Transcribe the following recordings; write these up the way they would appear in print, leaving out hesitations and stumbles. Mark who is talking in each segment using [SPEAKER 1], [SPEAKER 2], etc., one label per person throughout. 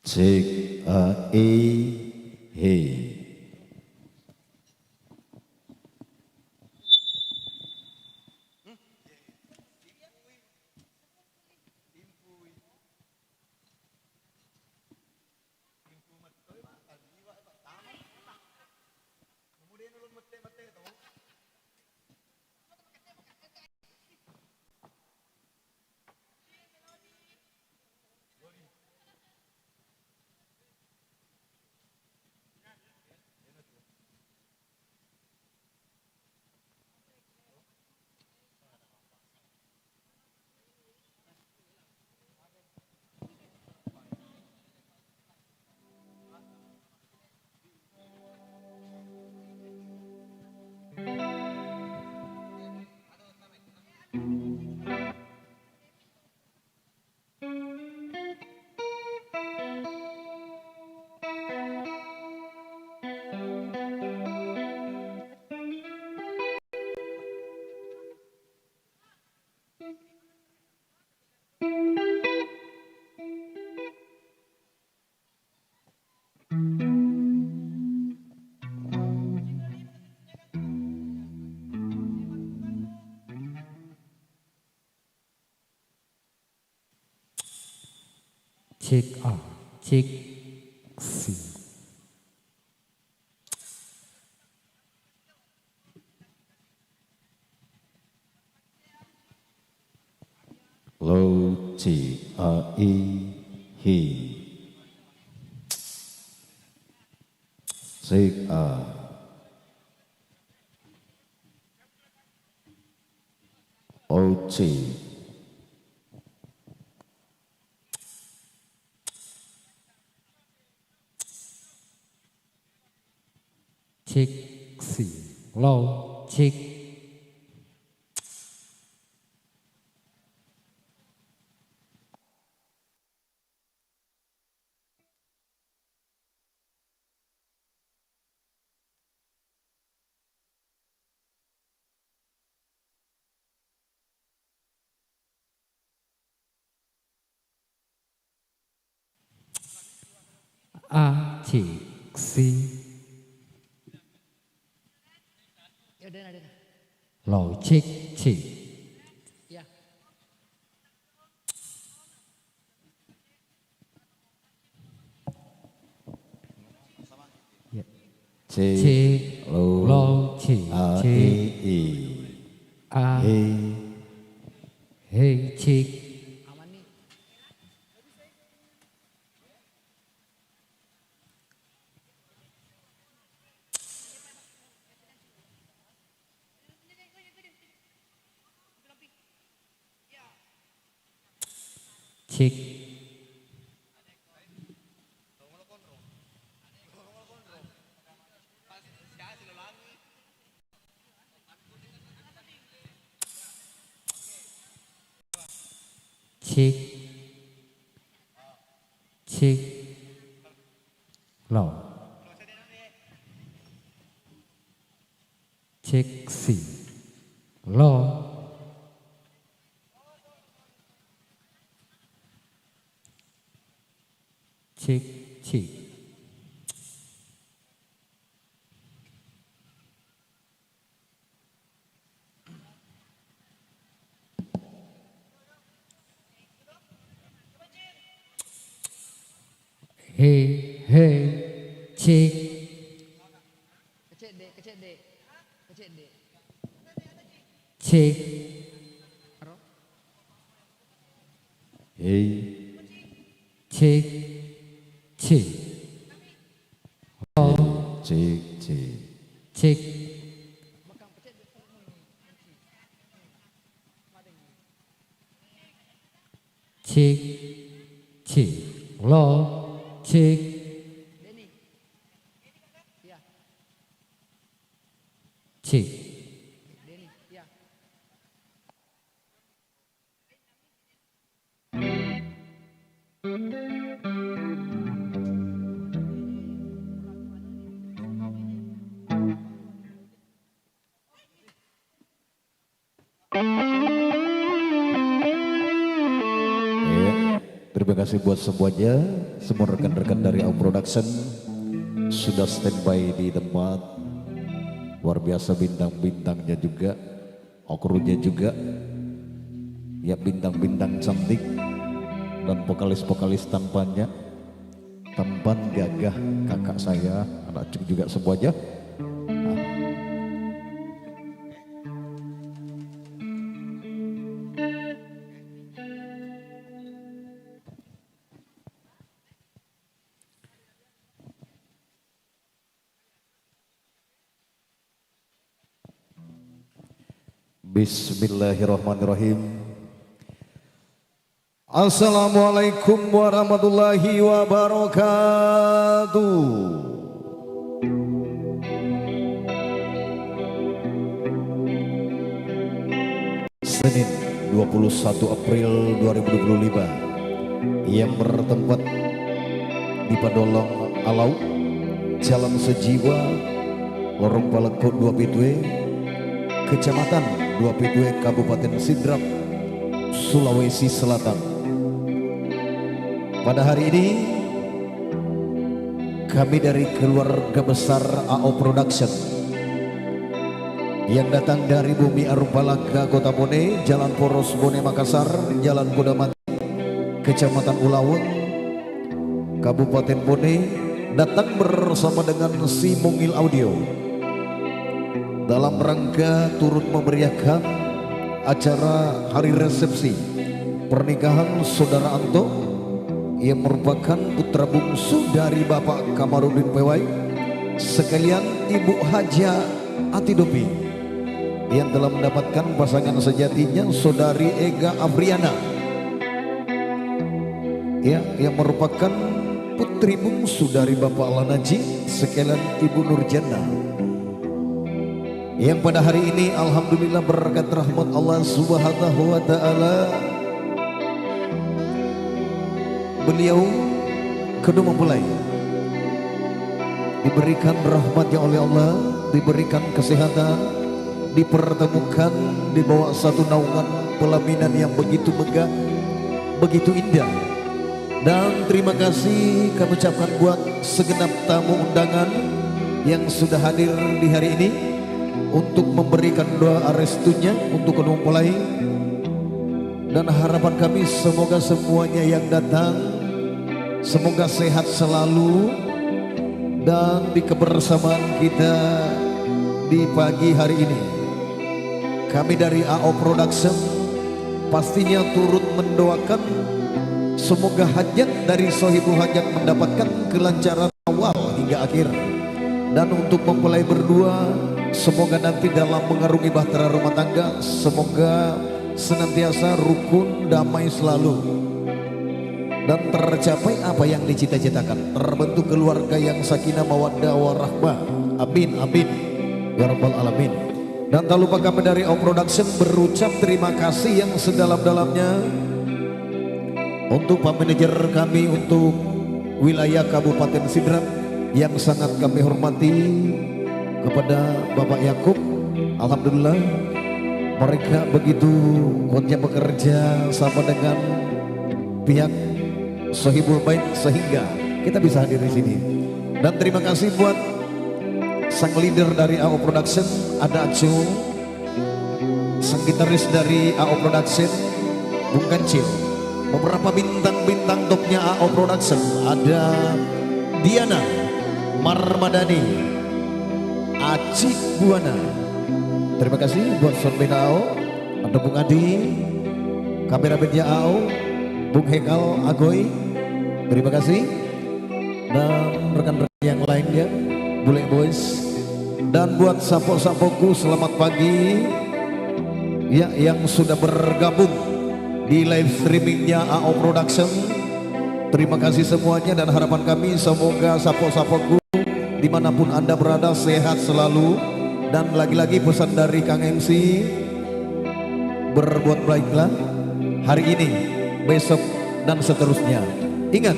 [SPEAKER 1] Cek a e he.
[SPEAKER 2] Cek A, cek si.
[SPEAKER 1] Lo ci a i hi. Cek a. O ci.
[SPEAKER 2] Cek si. Lo cek. A cek si. Lo cek cek.
[SPEAKER 1] Cek
[SPEAKER 2] Lo cek
[SPEAKER 1] a i
[SPEAKER 2] cek.
[SPEAKER 1] i.
[SPEAKER 2] A
[SPEAKER 1] He.
[SPEAKER 2] hey cek. Cek. Cek. Cek. Lo. Cek si. Lo. Cek cek. Hey hey cek. Cek.
[SPEAKER 1] He.
[SPEAKER 2] Cek cek. Lo
[SPEAKER 1] Cek cek.
[SPEAKER 2] cek. Cek cek. Lo cek. Cek.
[SPEAKER 1] Ya. Terima kasih buat semuanya, semua rekan-rekan dari AO Production sudah standby di tempat. Luar biasa bintang-bintangnya juga, okrunya juga. Ya bintang-bintang cantik dan vokalis-vokalis tampan gagah kakak saya, anak cucu juga semuanya. Bismillahirrahmanirrahim. Assalamualaikum warahmatullahi wabarakatuh. Senin 21 April 2025 yang bertempat di Padolong Alau, Jalan Sejiwa, Lorong Palekot 2 Pitwe, Kecamatan 2 Pitwe, Kabupaten Sidrap, Sulawesi Selatan. Pada hari ini kami dari keluarga besar AO Production yang datang dari Bumi Arumpalaga, Kota Bone, Jalan Poros Bone Makassar, Jalan Kodamati, Kecamatan Ulawun, Kabupaten Bone, datang bersama dengan Si Mungil Audio dalam rangka turut memeriahkan acara hari resepsi pernikahan Saudara Anto yang merupakan putra bungsu dari Bapak Kamarudin Pewai, sekalian Ibu Haja Atidopi yang telah mendapatkan pasangan sejatinya Saudari Ega Abriana, ya, yang merupakan putri bungsu dari Bapak Lanaji, sekalian Ibu Nurjana, yang pada hari ini alhamdulillah berkat rahmat Allah Subhanahu wa taala beliau kedua mempelai diberikan rahmatnya oleh Allah, diberikan kesehatan, dipertemukan di bawah satu naungan pelaminan yang begitu megah, begitu indah. Dan terima kasih kami ucapkan buat segenap tamu undangan yang sudah hadir di hari ini untuk memberikan doa restunya untuk kedua mempelai. Dan harapan kami semoga semuanya yang datang semoga sehat selalu, dan di kebersamaan kita di pagi hari ini kami dari AO Production pastinya turut mendoakan semoga hajat dari sohibul hajat mendapatkan kelancaran awal hingga akhir. Dan untuk mempelai berdua semoga nanti dalam mengarungi bahtera rumah tangga semoga senantiasa rukun, damai selalu, dan tercapai apa yang dicita-citakan, terbentuk keluarga yang sakinah mawaddah warahmah. Amin amin ya rabbal alamin. Dan tak lupa kami dari AO Production berucap terima kasih yang sedalam-dalamnya untuk Pak Manajer kami untuk wilayah Kabupaten Sidrap yang sangat kami hormati, kepada Bapak Yakub. Alhamdulillah mereka begitu kuatnya bekerja sama dengan pihak Sohibul Bait sehingga kita bisa hadir di sini. Dan terima kasih buat sang leader dari AO Production, ada Acu, sang gitaris dari AO Production Bung Kancil, beberapa bintang-bintang topnya AO Production, ada Diana Marmadani, Acik Buana. Terima kasih buat Sorbena AO, ada Bung Adi, kameramennya AO, Bung Hekal Agoy, terima kasih. Dan rekan-rekan yang lainnya, Bule Boys. Dan buat sapo-sapoku selamat pagi ya, yang sudah bergabung di live streamingnya AO Production. Terima kasih semuanya, dan harapan kami semoga sapo-sapoku dimanapun Anda berada sehat selalu. Dan lagi-lagi pesan dari Kang MC, berbuat baiklah hari ini, besok, dan seterusnya. Ingat,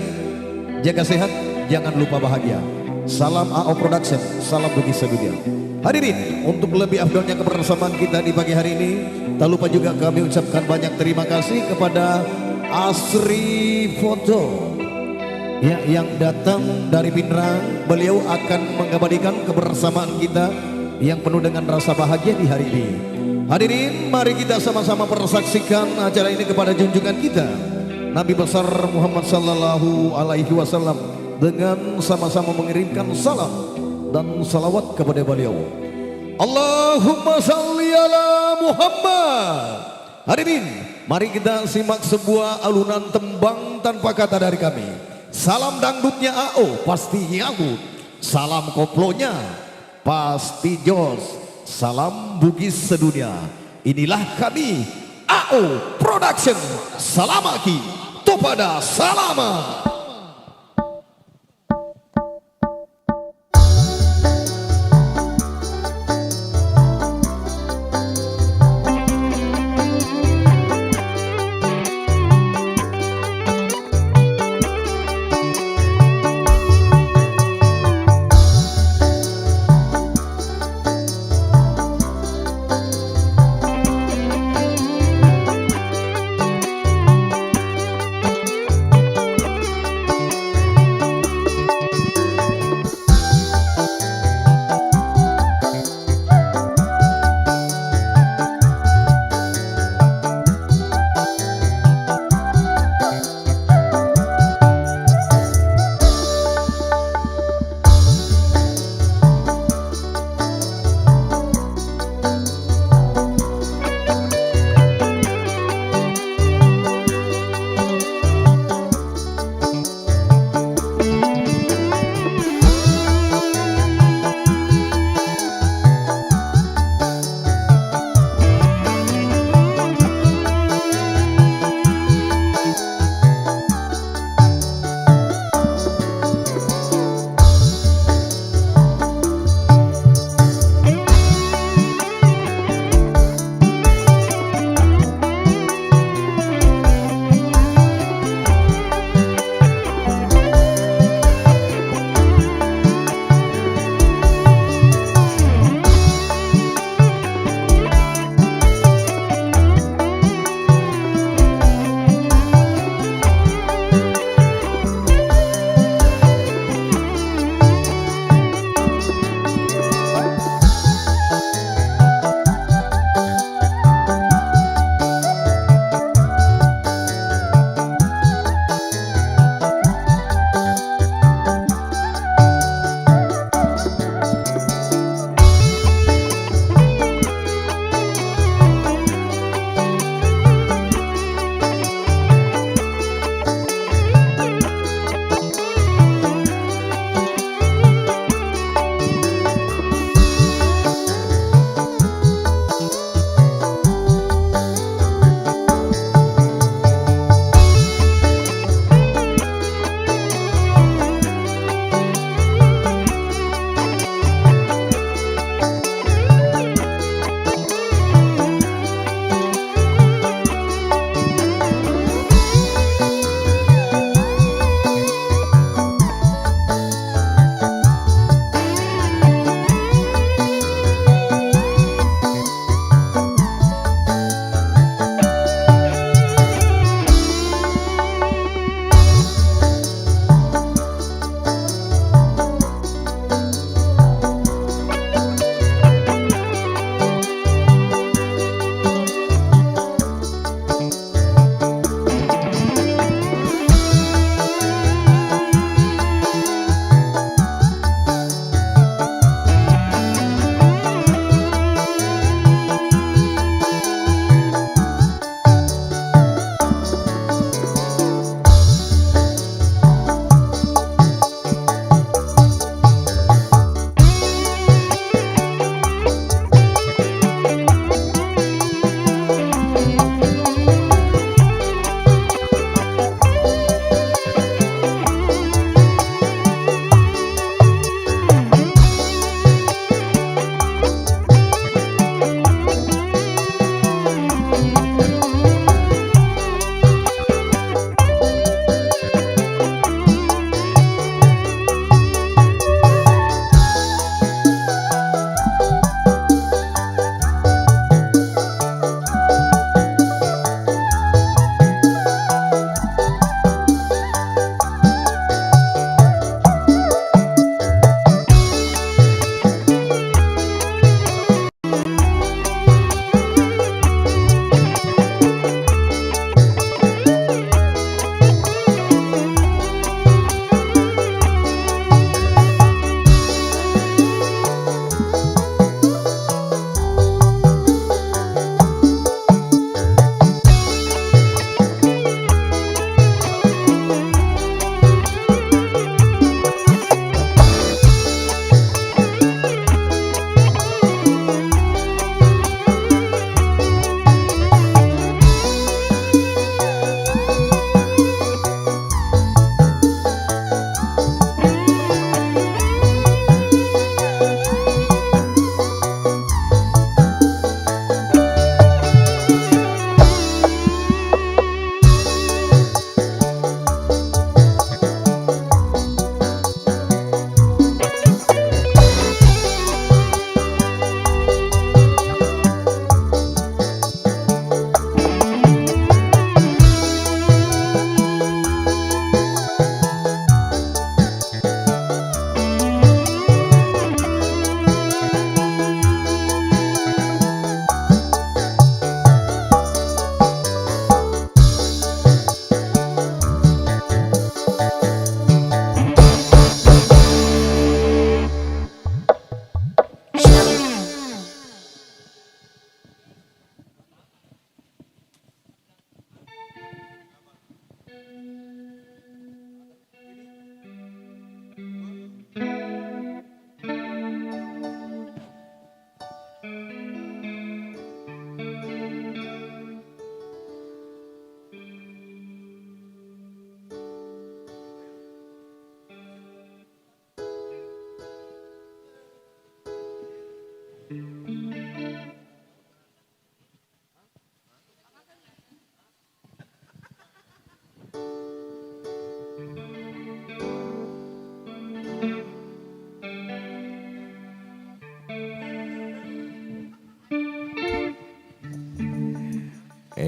[SPEAKER 1] jaga sehat, jangan lupa bahagia. Salam AO Production, salam bagi sedunia. Hadirin, untuk lebih afdolnya kebersamaan kita di pagi hari ini, tak lupa juga kami ucapkan banyak terima kasih kepada Asri Foto ya, yang datang dari Pinrang. Beliau akan mengabadikan kebersamaan kita yang penuh dengan rasa bahagia di hari ini. Hadirin, mari kita sama-sama persaksikan acara ini kepada junjungan kita Nabi besar Muhammad sallallahu alaihi wasallam dengan sama-sama mengirimkan salam dan salawat kepada beliau. Allahumma salli ala Muhammad. Hadirin, mari kita simak sebuah alunan tembang tanpa kata dari kami. Salam dangdutnya AO pasti nyagut, salam koplonya pasti jos, salam bugis sedunia. Inilah kami AO Production. Salamaki Topada Salama.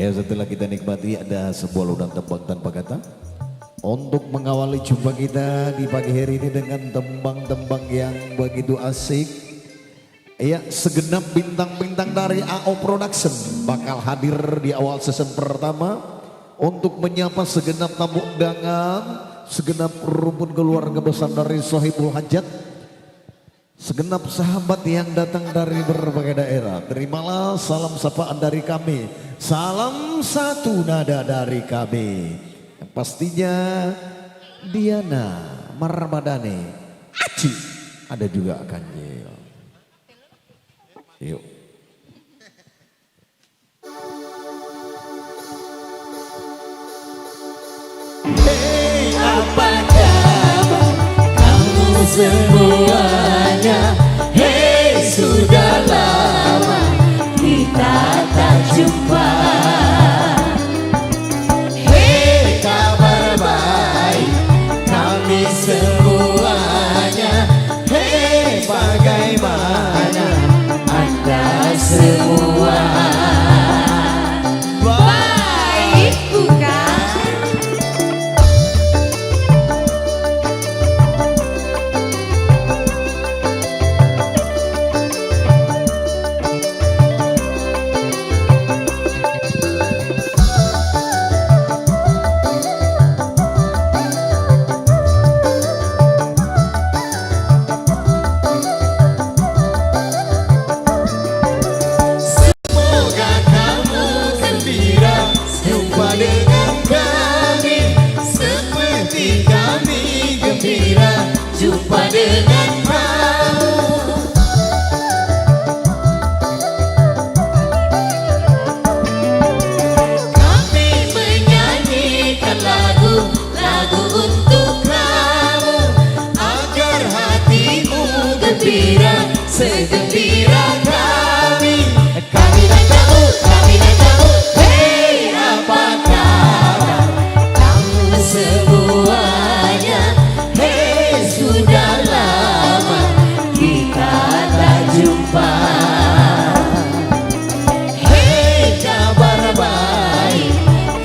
[SPEAKER 1] Ya, setelah kita nikmati ada sebuah ludan tembang tanpa kata untuk mengawali jumpa kita di pagi hari ini dengan tembang-tembang yang begitu asik. Ya, segenap bintang-bintang dari AO Production bakal hadir di awal season pertama untuk menyapa segenap tamu undangan, segenap rumpun keluarga besar dari Sohibul Hajat, segenap sahabat yang datang dari berbagai daerah. Terimalah salam sapaan dari kami, salam satu nada dari kami. Yang pastinya Diana Marmadani, Aci, ada juga Kanjil. Yuk.
[SPEAKER 3] Hey, apa kabar kamu semuanya? Hey, sudah lama kita tak jumpa. Hey, kabar baik kami semuanya. Hey, bagaimana Anda semua? Baik bukan? Jumpa dengan kamu. Kami menyanyikan lagu untuk kamu, agar hatimu gembira segembira kami. Kami dan kamu, hey, apa kabar kamu semuanya? Sudah lama kita tak jumpa. Hey, kabar baik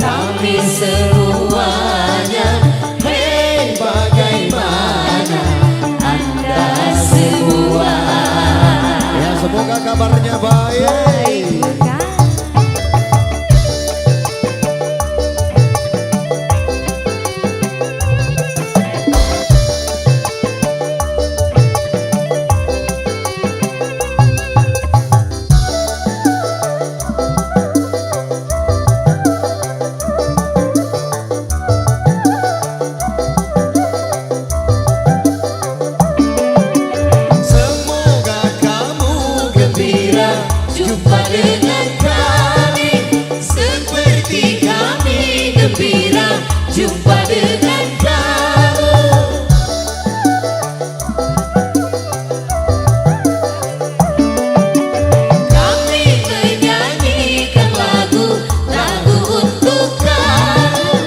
[SPEAKER 3] kami semuanya. Hey, bagaimana Anda semua?
[SPEAKER 1] Ya, semoga kabarnya baik.
[SPEAKER 3] Jumpa dengan kami, seperti kami gembira jumpa dengan kamu. Kami menyanyikan lagu untuk kamu,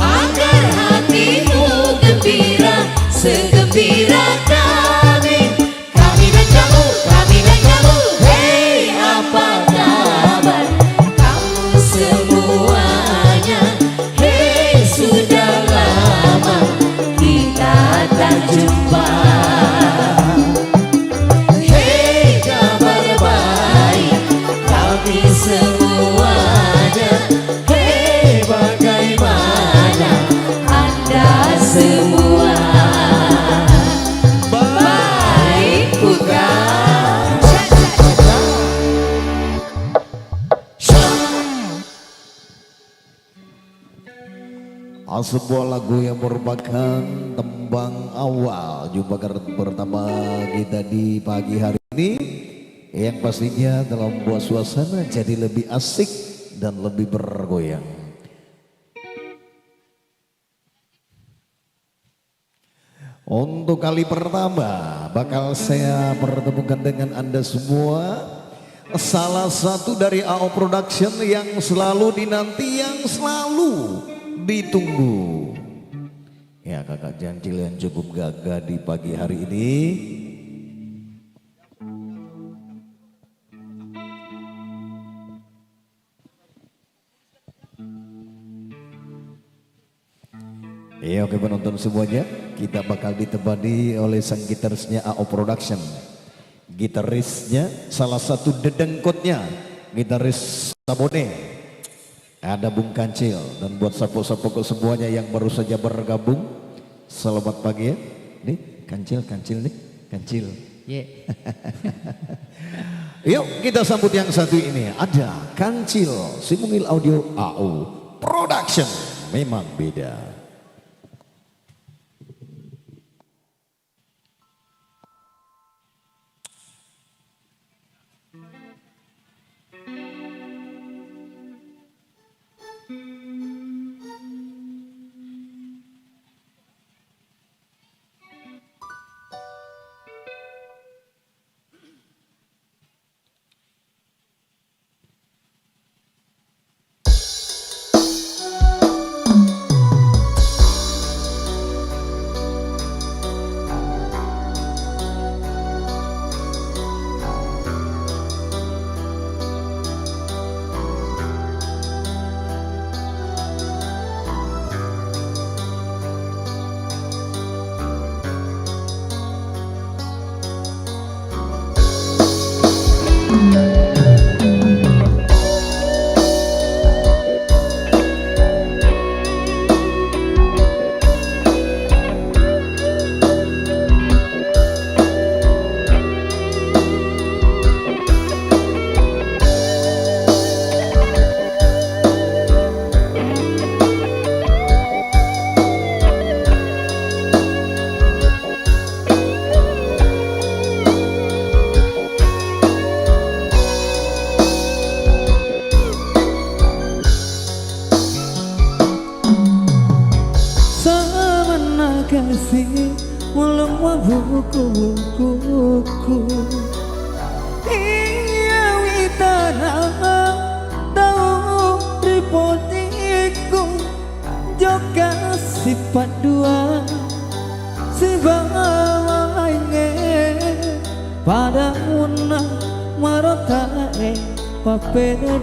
[SPEAKER 3] agar hatimu gembira segembira kami. Kami dan kamu, hey, apa kabar kamu semuanya? Hey, sudah lama kita tak jumpa. Hey, kabar baik kami semuanya. Hey, bagaimana Anda semua? Baik bukan?
[SPEAKER 1] Sebuah lagu yang merupakan tembang awal jumpa pertama kita di pagi hari ini, yang pastinya telah membuat suasana jadi lebih asik dan lebih bergoyang. Untuk kali pertama bakal saya pertemukan dengan Anda semua, salah satu dari AO Production yang selalu dinanti, yang selalu ditunggu. Ya, kakak Jancil yang cukup gagah di pagi hari ini. Ya oke penonton semuanya, kita bakal ditemani oleh sang gitarisnya AO Production. Gitarisnya salah satu dedengkotnya, gitaris Sabone. Ada Bung Kancil, dan buat sapo-sapo semuanya yang baru saja bergabung, selamat pagi ya. Nih Kancil nih, Kancil.
[SPEAKER 2] Yeah.
[SPEAKER 1] Yuk kita sambut yang satu ini, ada Kancil, Simungil Audio AO Production, memang beda.
[SPEAKER 3] Kasih walau buku-buku iya witara tahu ripotiku juga sifat dua sebaliknya pada una marotae papediku.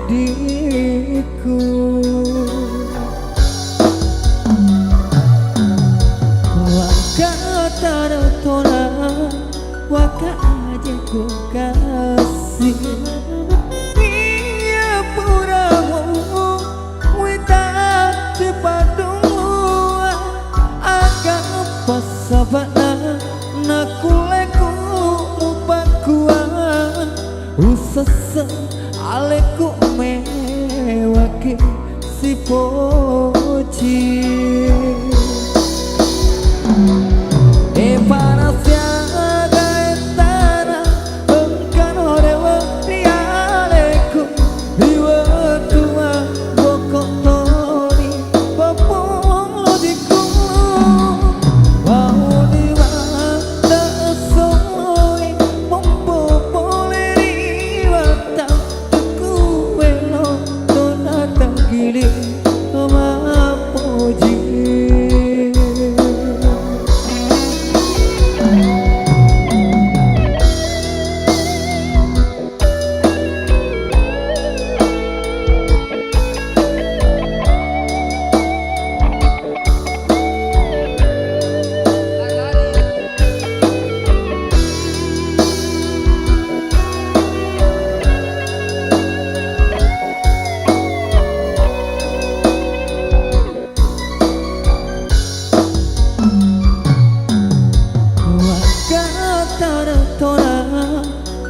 [SPEAKER 3] Tara waka aja ku kasih iya puramu wita sepadu agak pasabana nakuleku upakuan usasa aleku mewaki si poci. Para siaga etara engkan orewa rialeku iwa tua bokok tori popodiku wau diwa tak soi mempopoleri watang tuku welo donata gili mapoji.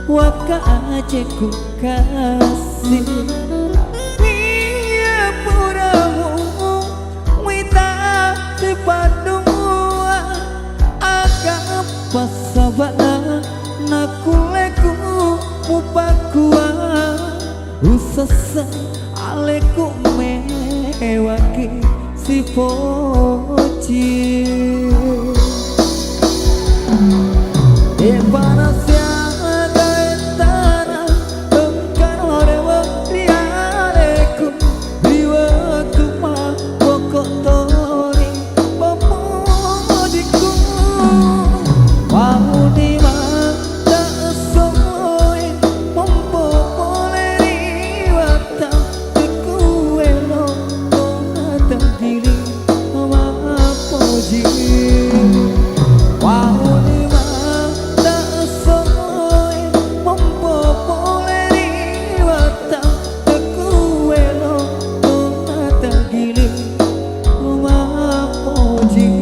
[SPEAKER 3] Waka aja ku kasih iya puramu wita sepadu agak pasabana nakuleku upakua usasa aleku mewaki si poci. Para siaga etara engkan orewa rialeku iwa tuma bokok tori popodiku wau diwa tak soi mempopoleri watang tuku welo donata diri mapo puji Wau di mata soe mempopuleri watang tekuelo mata giling rumah puji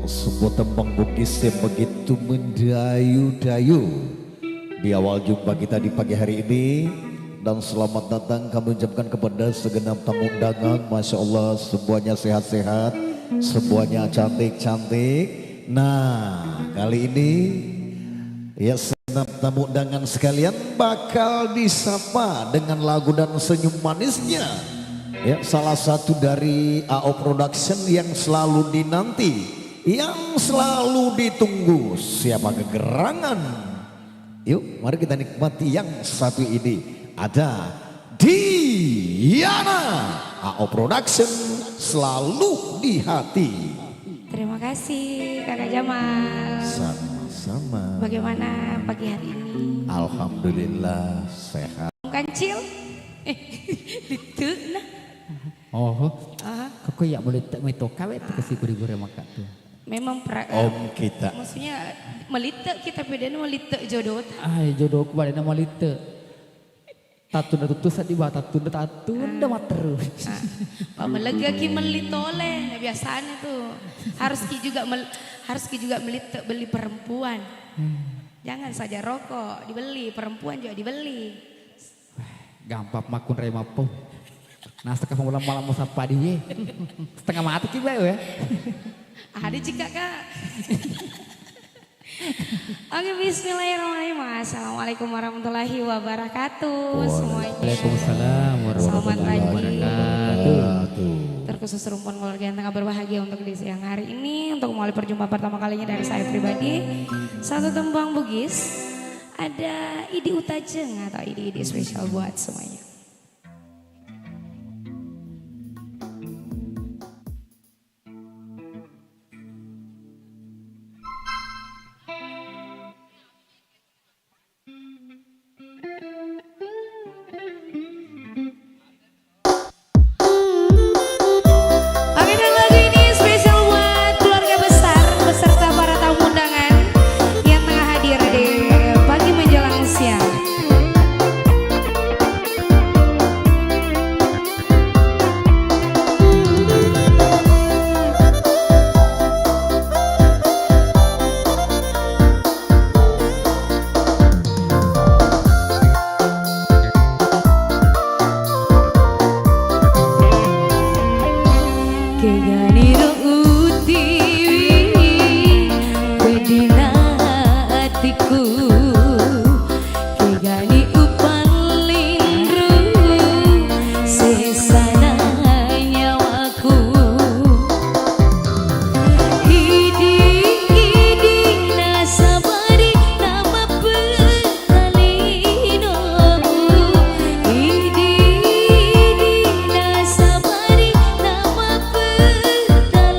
[SPEAKER 1] Sebuah tembang Bugis yang begitu mendayu-dayu di awal jumpa kita di pagi hari ini. Dan selamat datang kami ucapkan kepada segenap tamu undangan. Masya Allah semuanya sehat-sehat, semuanya cantik-cantik. Nah kali ini ya segenap tamu undangan sekalian bakal disapa dengan lagu dan senyum manisnya. Ya, salah satu dari AO Production yang selalu dinanti, yang selalu ditunggu. Siapa kegerangan? Yuk mari kita nikmati yang satu ini. Ada Diana, AO Production selalu di hati.
[SPEAKER 4] Terima kasih Kakak Jamal.
[SPEAKER 1] Sama-sama.
[SPEAKER 4] Bagaimana pagi hari ini?
[SPEAKER 1] Alhamdulillah sehat.
[SPEAKER 4] Kancil? Itu nah.
[SPEAKER 2] Oh, kok ya boleh tak main toka itu kasih beri-beri makan tuh.
[SPEAKER 4] Memang
[SPEAKER 1] Om kita.
[SPEAKER 4] maksudnya melita kita bedanya melita jodoh.
[SPEAKER 2] Ay jodoh ku balik nama lite. Tatunda tutus di bawah tatunda mat terus.
[SPEAKER 4] Pak melega ki melitole biasanya tuh. Harus ki juga melita beli perempuan. Jangan saja rokok dibeli, perempuan juga dibeli.
[SPEAKER 2] Gampang makun rema po. Nah sekarang malam mau sapa dia. Setengah mati kita ya.
[SPEAKER 4] Ada jika Kak. Oke, bismillahirrahmanirrahim. Assalamualaikum warahmatullahi wabarakatuh semuanya.
[SPEAKER 2] Waalaikumsalam warahmatullahi wabarakatuh.
[SPEAKER 4] Terkhusus rumpun keluarga yang tengah berbahagia untuk di siang hari ini, untuk mulai perjumpaan pertama kalinya dari saya pribadi, satu tembang Bugis, ada Idi Utajeng atau Idi spesial buat semuanya. Oke, dan lagu ini spesial buat keluarga besar beserta para tamu undangan yang tengah hadir di pagi menjelang siang. Kegani uti bedina hatiku kegani upalindru sesana nyawaku idi nasabari nama petalino idi nasabari nama petalino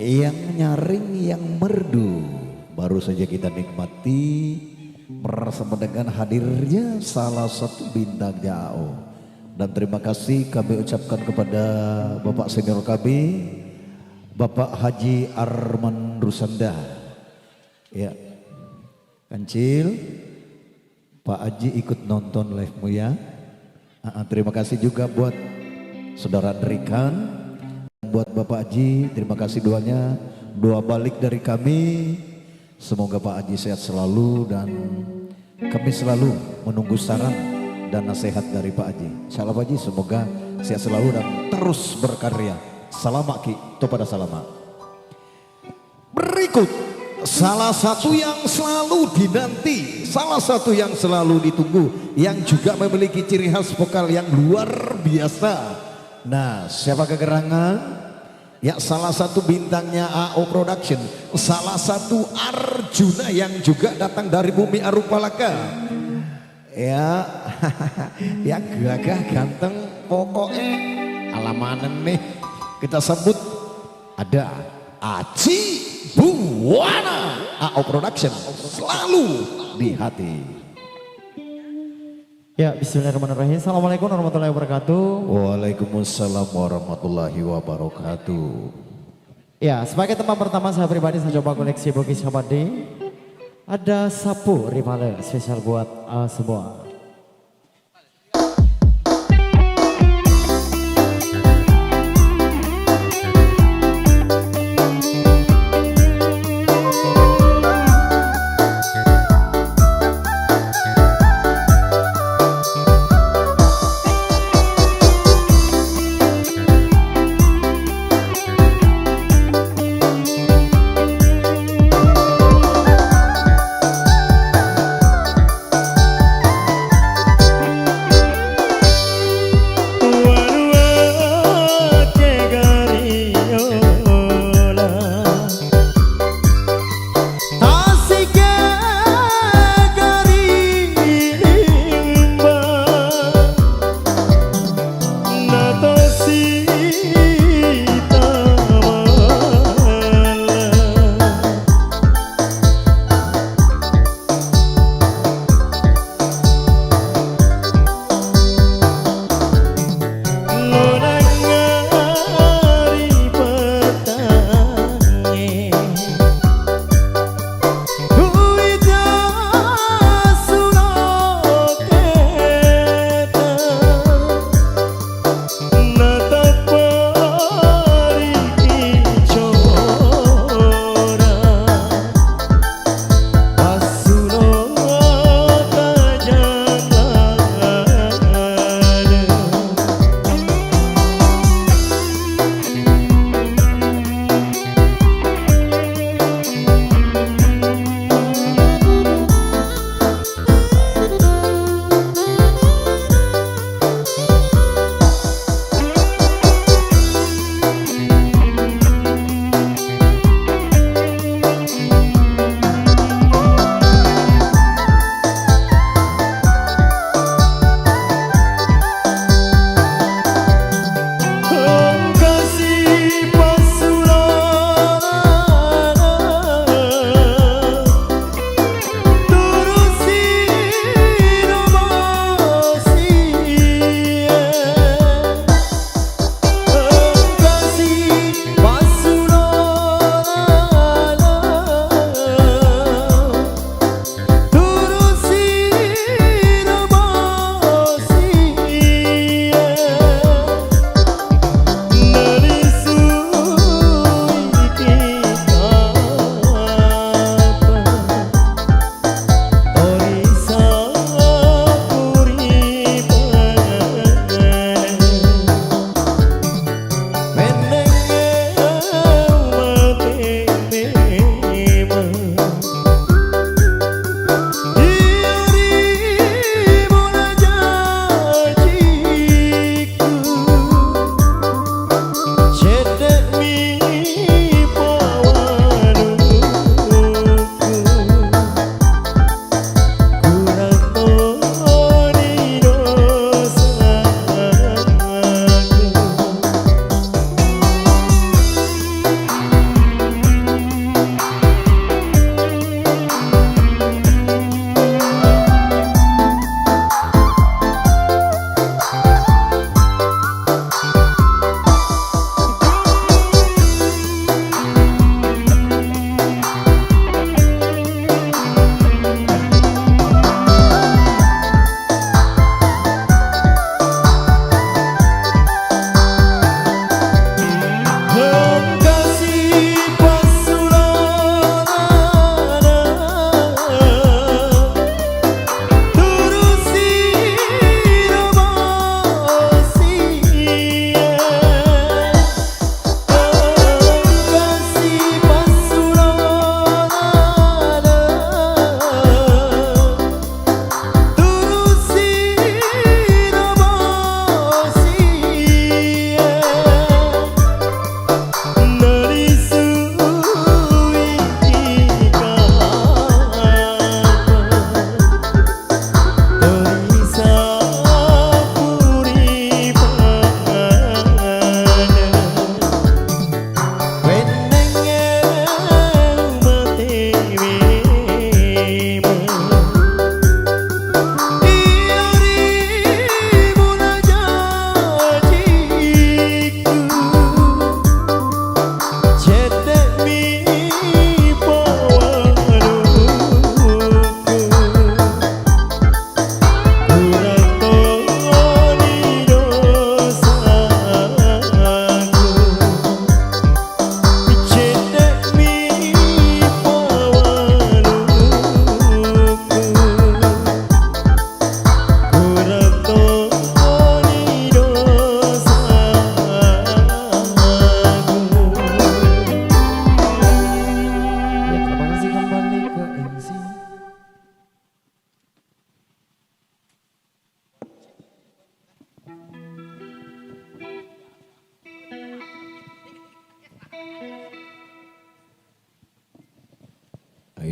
[SPEAKER 1] yang nyaring, yang merdu. Baru saja kita nikmati bersama dengan hadirnya salah satu bintang AO. Dan terima kasih kami ucapkan kepada Bapak Senior kami, Bapak Haji Arman Rusanda. Ya, Kancil, Pak Haji ikut nonton live-mu ya. Terima kasih juga buat Saudara Drikan, buat Bapak Haji, terima kasih doanya, doa balik dari kami. Semoga Pak Haji sehat selalu dan kami selalu menunggu saran dan nasihat dari Pak Haji. Insyaallah Pak Haji semoga sehat selalu dan terus berkarya. Salamak ki, kepada salamak. Berikut salah satu yang selalu dinanti, salah satu yang selalu ditunggu, yang juga memiliki ciri khas vokal yang luar biasa. Nah, siapa kegerangan? Ya, salah satu bintangnya AO Production, salah satu Arjuna yang juga datang dari bumi Arupalaka. Ya, yang gagah ganteng pokoknya alamanen nih. Kita sebut ada Aji Buwana. AO Production selalu di hati.
[SPEAKER 3] Ya, bismillahirrahmanirrahim. Assalamualaikum warahmatullahi wabarakatuh.
[SPEAKER 1] Waalaikumsalam warahmatullahi wabarakatuh.
[SPEAKER 3] Ya, sebagai teman pertama saya pribadi saya coba koleksi Bugis Sabadi. Ada sapu rivale spesial buat semua.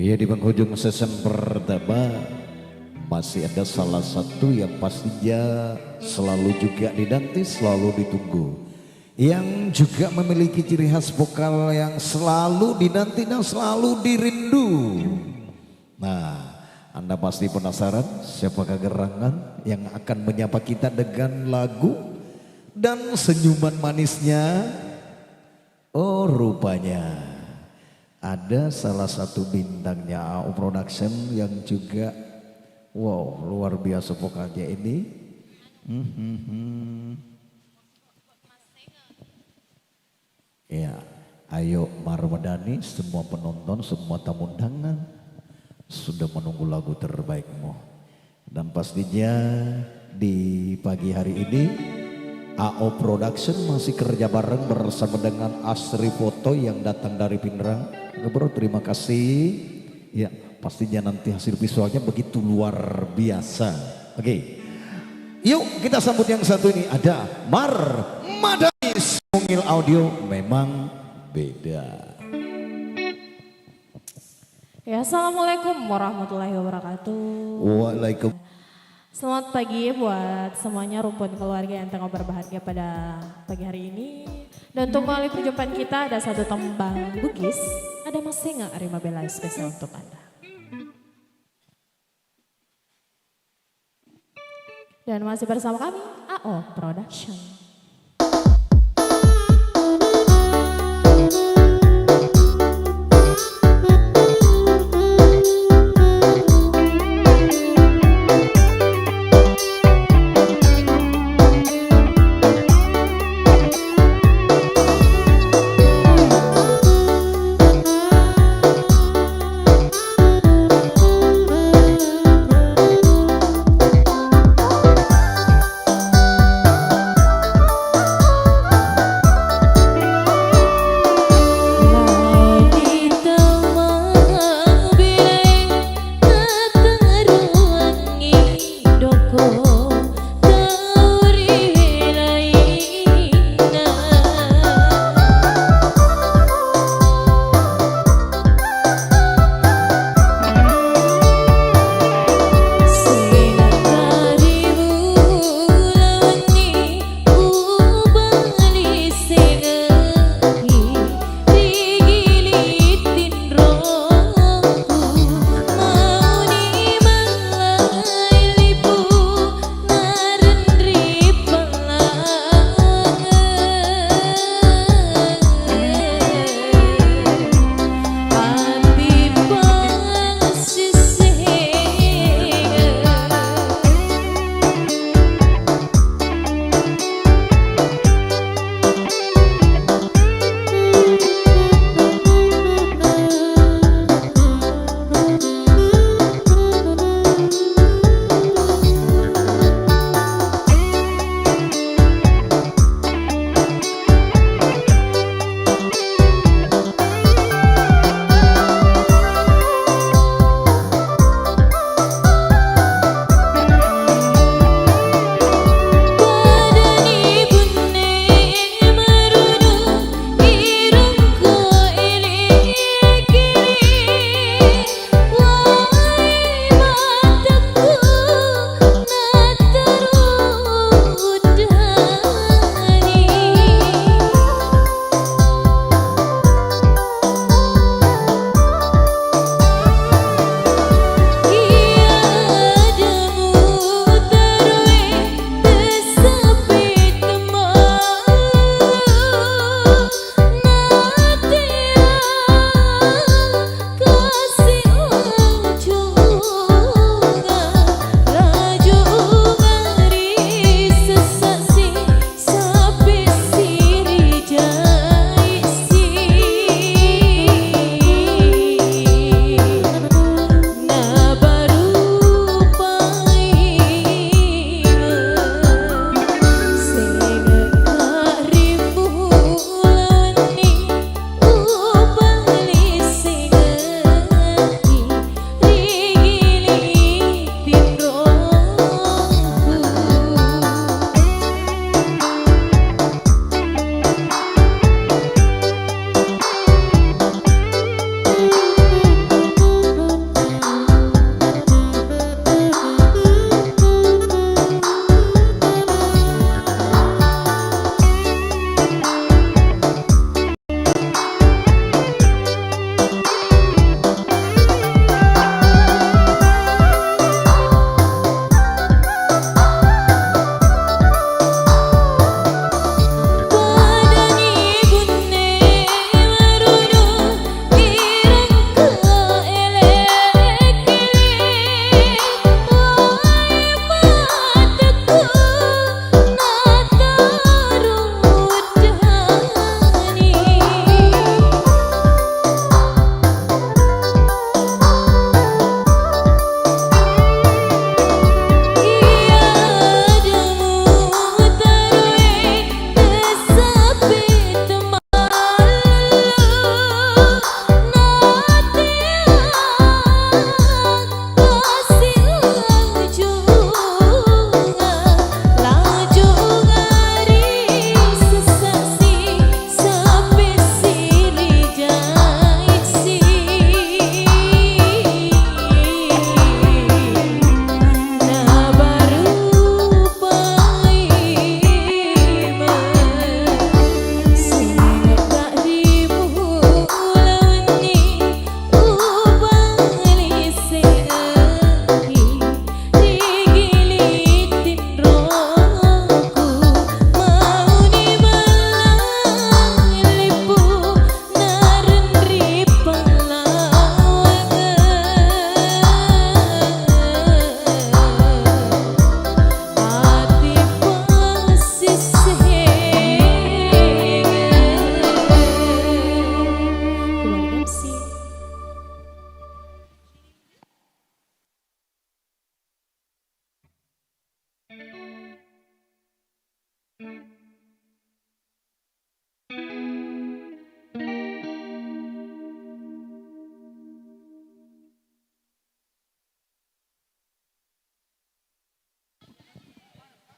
[SPEAKER 1] Iya, di penghujung season pertama masih ada salah satu yang pastinya selalu juga dinanti, selalu ditunggu. Yang juga memiliki ciri khas vokal yang selalu dinanti dan selalu dirindu. Nah, Anda pasti penasaran siapakah gerangan yang akan menyapa kita dengan lagu dan senyuman manisnya. Oh, rupanya ada salah satu bintangnya AO Production yang juga wow luar biasa vokalnya ini. Ya, ayo Marwadani, semua penonton, semua tamu undangan sudah menunggu lagu terbaikmu. Dan pastinya di pagi hari ini AO Production masih kerja bareng bersama dengan Asri Foto yang datang dari Pindrang. Bro, terima kasih. Ya, pastinya nanti hasil visualnya begitu luar biasa. Oke. Yuk kita sambut yang satu ini. Ada Marmadani Mungil Audio, memang beda.
[SPEAKER 5] Ya, assalamualaikum warahmatullahi wabarakatuh.
[SPEAKER 1] Waalaikumsalam.
[SPEAKER 5] Selamat pagi buat semuanya rumpun keluarga yang tengah berbahagia pada pagi hari ini. Dan untuk melalui perjumpaan kita ada satu tembang Bugis, ada Mas Senga Arima Bella spesial untuk Anda. Dan masih bersama kami AO Production.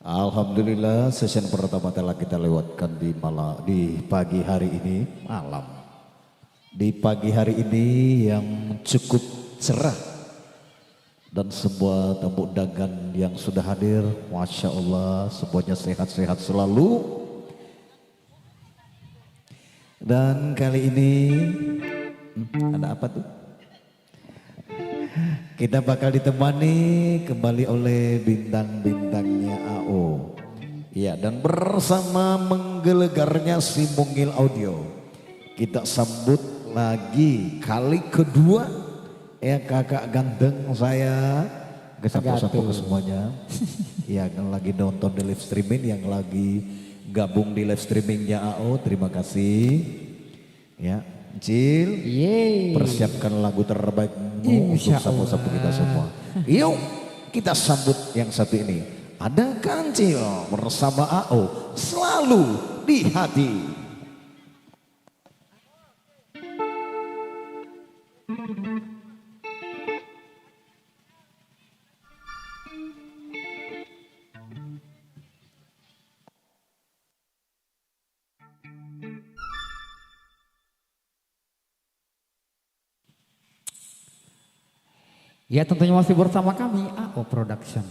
[SPEAKER 1] Alhamdulillah session pertama telah kita lewatkan di pagi hari ini, malam. Di pagi hari ini yang cukup cerah. Dan semua tamu undangan yang sudah hadir, Masya Allah semuanya sehat-sehat selalu. Dan kali ini, ada apa tuh? Kita bakal ditemani kembali oleh bintang-bintangnya AO. Ya, dan bersama menggelegarnya si Mungil Audio, kita sambut lagi kali kedua ya kakak ganteng saya. Sapa-sapa ke semuanya yang lagi nonton di live streaming, yang lagi gabung di live streamingnya AO, terima kasih. Ya, Cil, persiapkan lagu terbaikmu untuk sapu-sapu kita semua. Yuk kita sambut yang satu ini. Ada Kancil bersama AO, selalu di hati.
[SPEAKER 2] Ya tentunya masih bersama kami AO Production.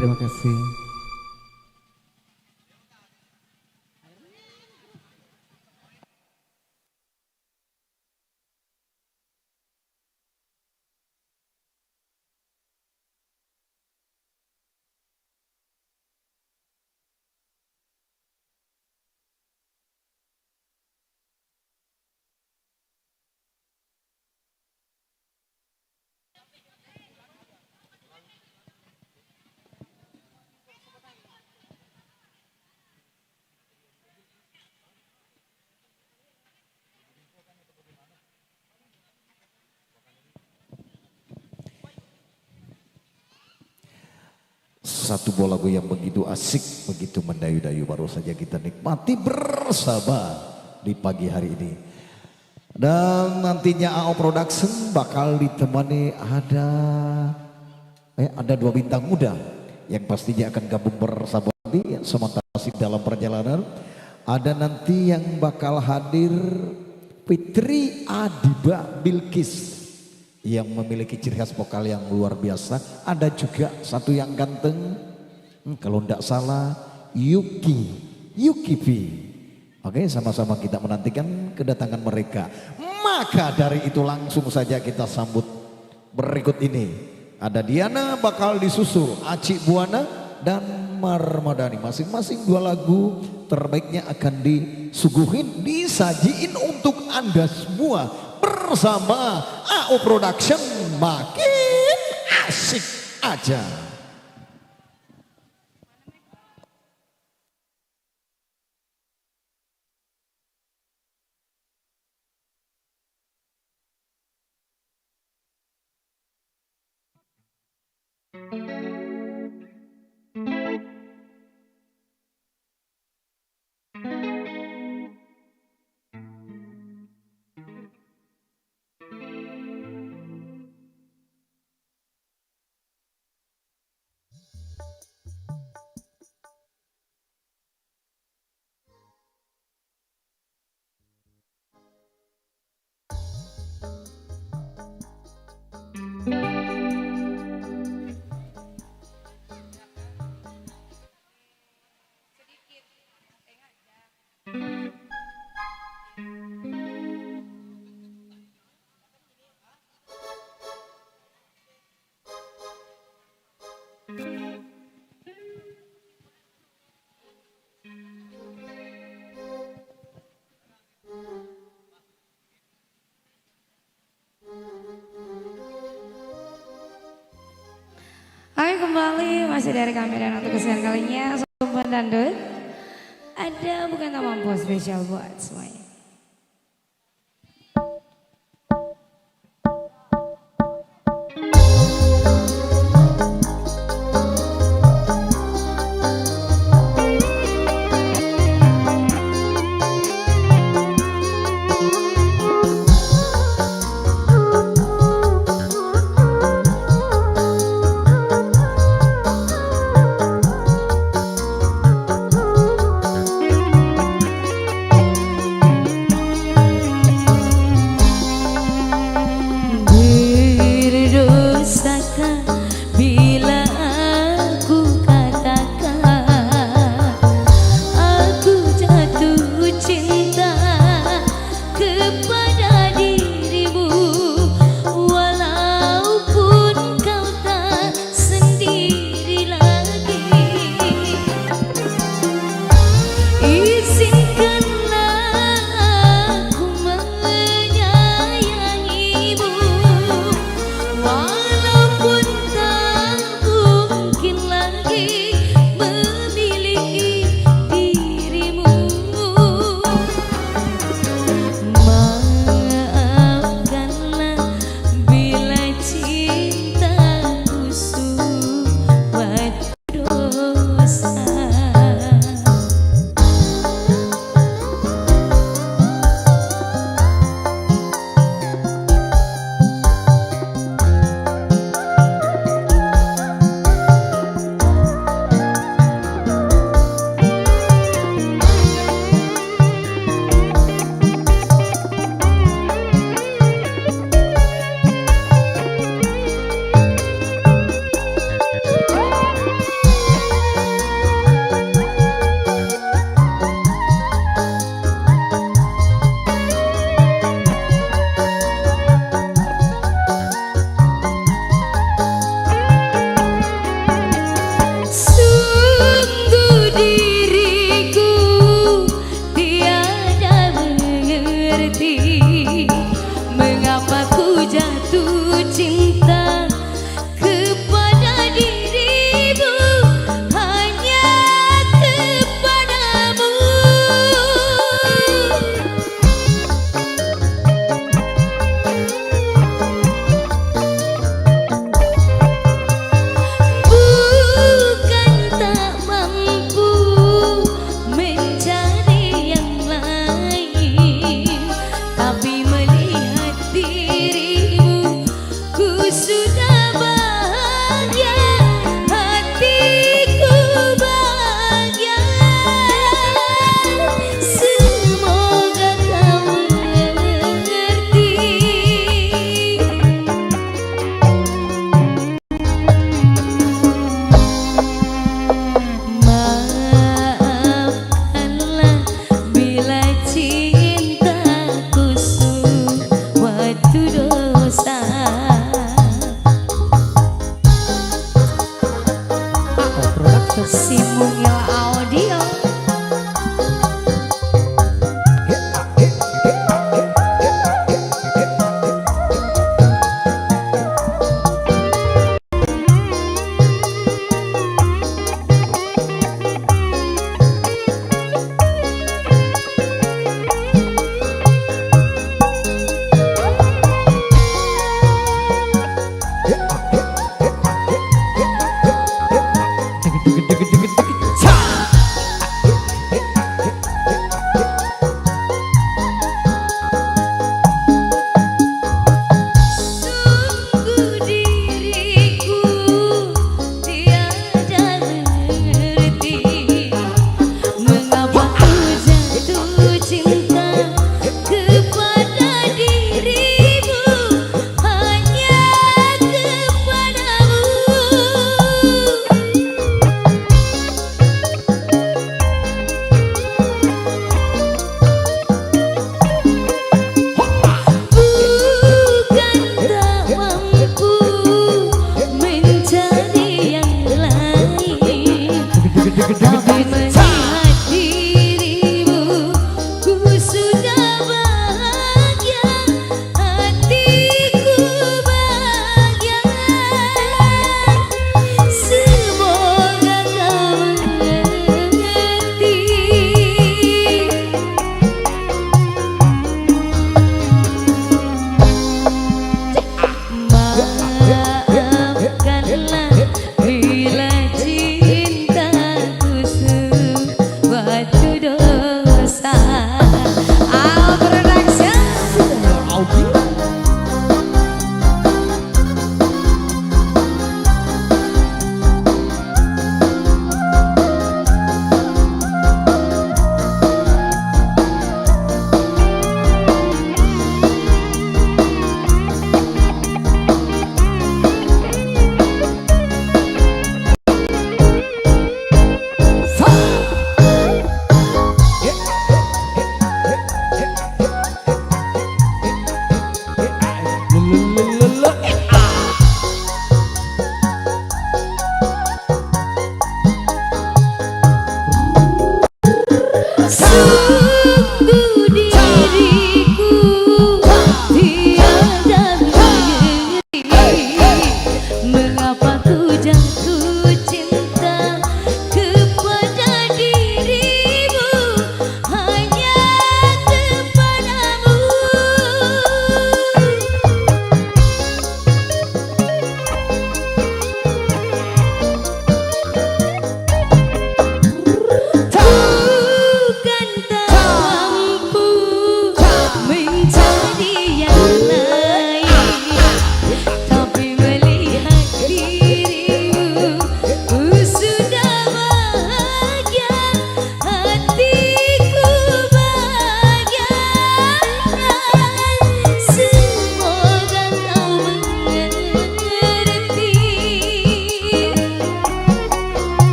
[SPEAKER 2] terima kasih.
[SPEAKER 1] Satu buah lagu yang begitu asik, begitu mendayu-dayu baru saja kita nikmati bersama di pagi hari ini. Dan nantinya AO Production bakal ditemani ada dua bintang muda yang pastinya akan gabung bersama nanti sementara masih dalam perjalanan. Ada nanti yang bakal hadir Fitri Adiba Bilkis yang memiliki ciri khas vokal yang luar biasa. Ada juga satu yang ganteng, kalau tidak salah Yuki V. Oke, sama-sama kita menantikan kedatangan mereka. Maka dari itu langsung saja kita sambut berikut ini. Ada Diana bakal disusul Aci Buana dan Marmadani. Masing-masing dua lagu terbaiknya akan disuguhin, disajiin untuk Anda semua bersama AO Production. Makin asik aja.
[SPEAKER 4] Oke, kembali masih dari kami dan untuk kesekian kalinya Sobat Dangdut. Ada bukan tak mampu spesial buat semuanya. Si Mungil Audio.
[SPEAKER 2] Deg deg deg deg deg. Ca.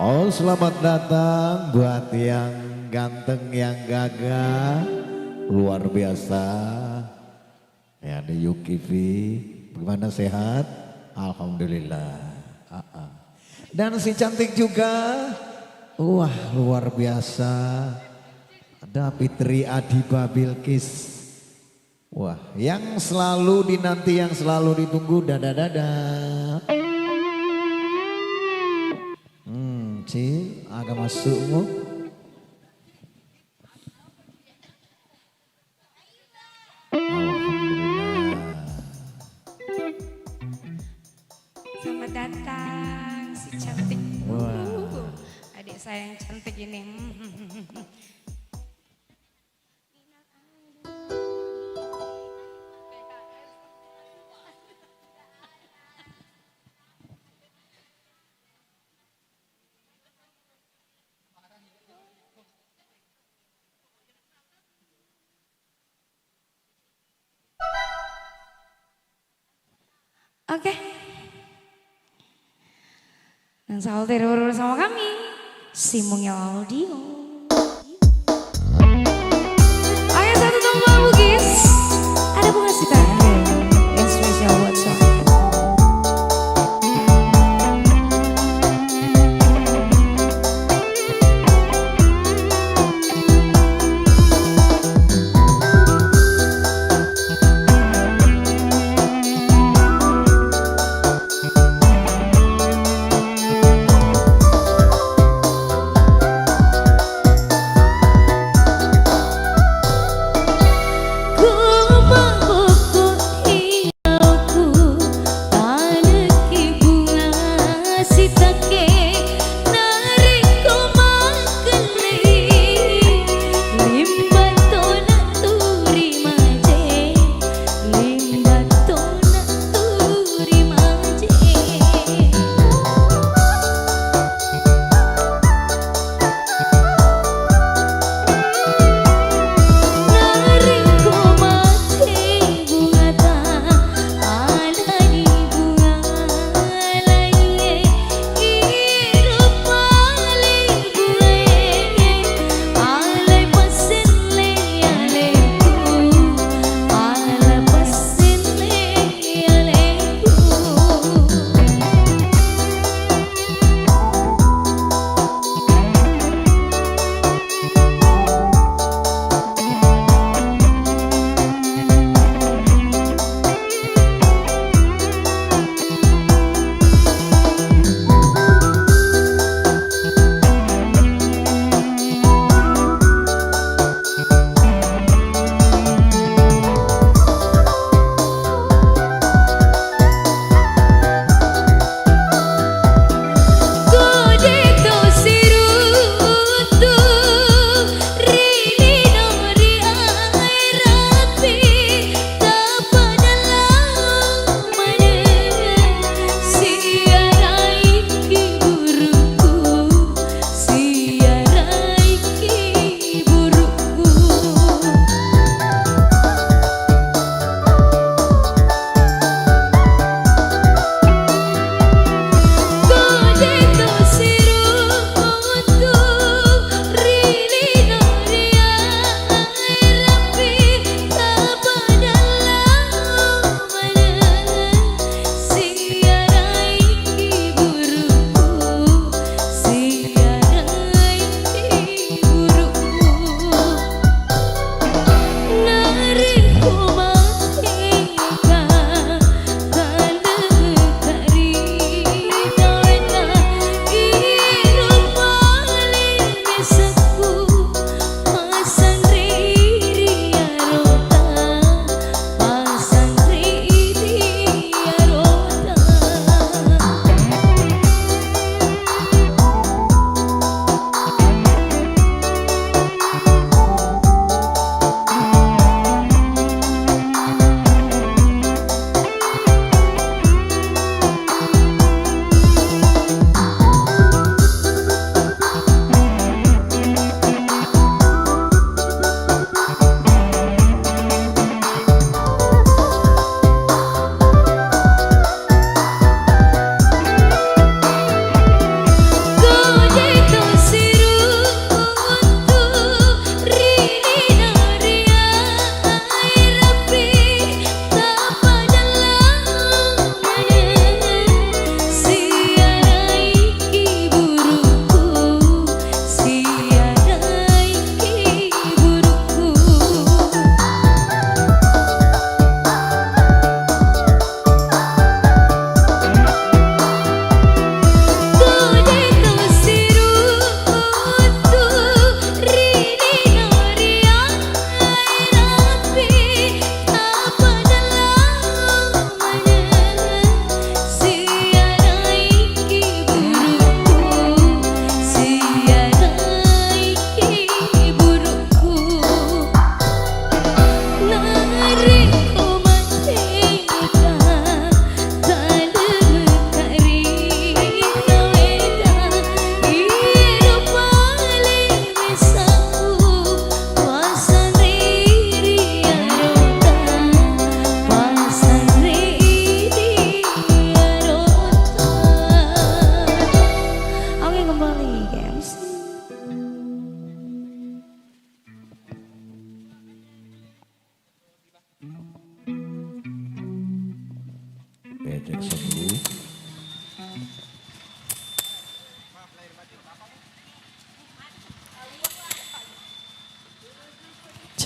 [SPEAKER 1] Oh, selamat datang buat yang ganteng, yang gagah, luar biasa. Ya, ada Yuki V. Bagaimana, sehat? Alhamdulillah. Dan si cantik juga. Wah, luar biasa. Ada Fitri Adiba Bilkis. Wah, yang selalu dinanti, yang selalu ditunggu. Dadah. Cil, agak masukmu. Alhamdulillah.
[SPEAKER 4] Selamat datang si cantik.
[SPEAKER 1] Wah.
[SPEAKER 4] Adik saya yang cantik ini. Oke. Dan selalu terhubung bersama kami, si Mungil Audio. Ayo satu tombol Bugis. Ada bunga sitarnya yang spesial buat saya.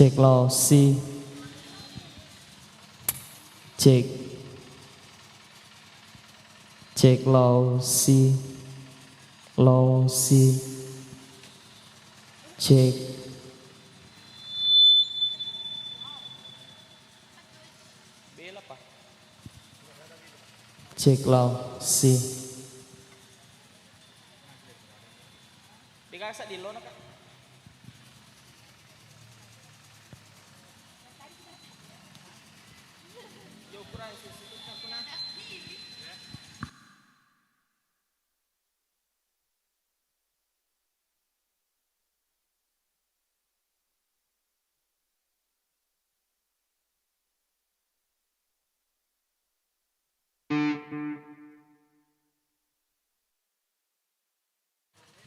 [SPEAKER 3] Cek low si. Cek. Cek low si. Low si. Cek. Cek low si.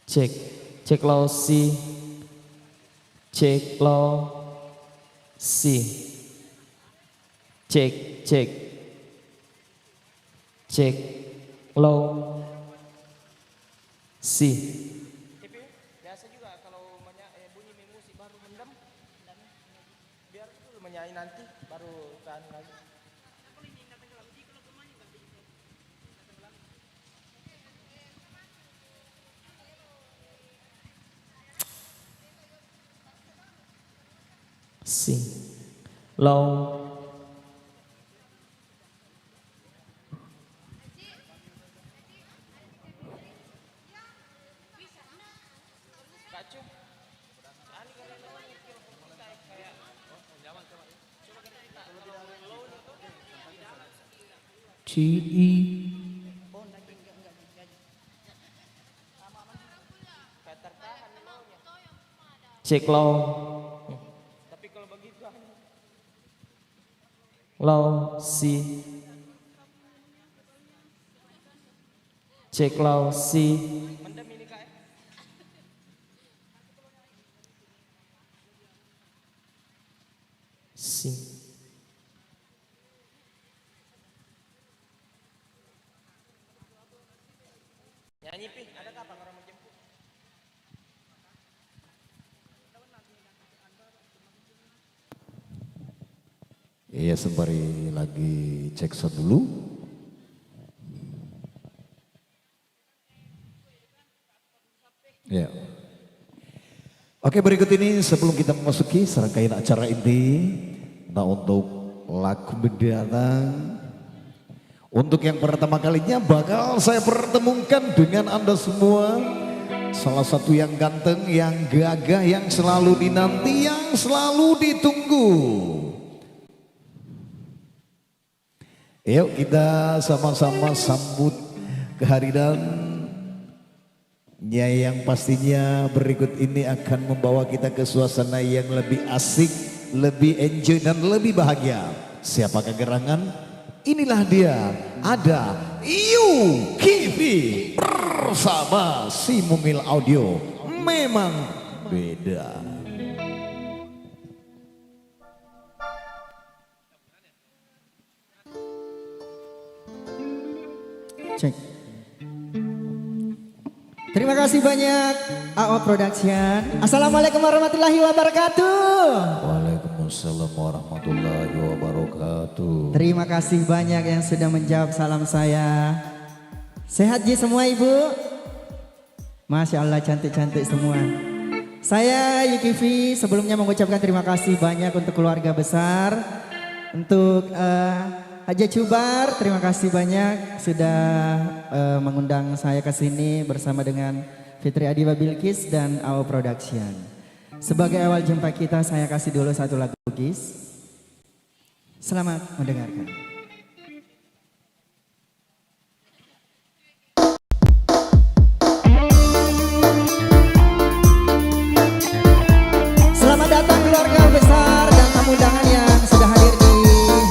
[SPEAKER 3] Cek, cek low si, cek low si, cek, cek, cek low si.
[SPEAKER 6] Biasa juga kalau bunyi musik baru mendem, biar dulu menyanyi nanti baru tahan lagi.
[SPEAKER 3] Si, low,
[SPEAKER 2] Ci.
[SPEAKER 3] cek low, low si, cek low si, si.
[SPEAKER 6] Nyanyi pi, ada kapan orang mau jemput?
[SPEAKER 1] Iya, sembari lagi cek sound dulu. Ya. Oke, berikut ini sebelum kita memasuki serangkaian acara inti, nah untuk lagu mendatang, untuk yang pertama kalinya bakal saya pertemukan dengan Anda semua. Salah satu yang ganteng, yang gagah, yang selalu dinanti, yang selalu ditunggu. Yuk kita sama-sama sambut kehadirannya yang pastinya berikut ini akan membawa kita ke suasana yang lebih asik, lebih enjoy dan lebih bahagia. Siapa kegerangan? Inilah dia, ada UKV bersama si Mumil Audio. Memang beda.
[SPEAKER 7] Cek. Terima kasih banyak AO Production. Assalamualaikum warahmatullahi wabarakatuh.
[SPEAKER 1] Waalaikumsalam warahmatullahi wabarakatuh.
[SPEAKER 7] Terima kasih banyak yang sudah menjawab salam saya. Sehat ji semua ibu? Masya Allah cantik-cantik semua. Saya UKV sebelumnya mengucapkan terima kasih banyak untuk keluarga besar. Untuk Haja Cubar, terima kasih banyak sudah mengundang saya ke sini bersama dengan Fitri Adiba Bilkis dan AO Production. Sebagai awal jumpa kita, saya kasih dulu satu lagu Gis. Selamat mendengarkan. Selamat datang keluarga besar dan tamu undangan yang sudah hadir di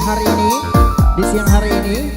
[SPEAKER 7] hari ini. Di siang hari ini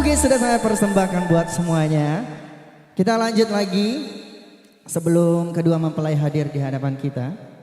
[SPEAKER 7] Bugis sudah saya persembahkan buat semuanya. Kita lanjut lagi sebelum kedua mempelai hadir di hadapan kita.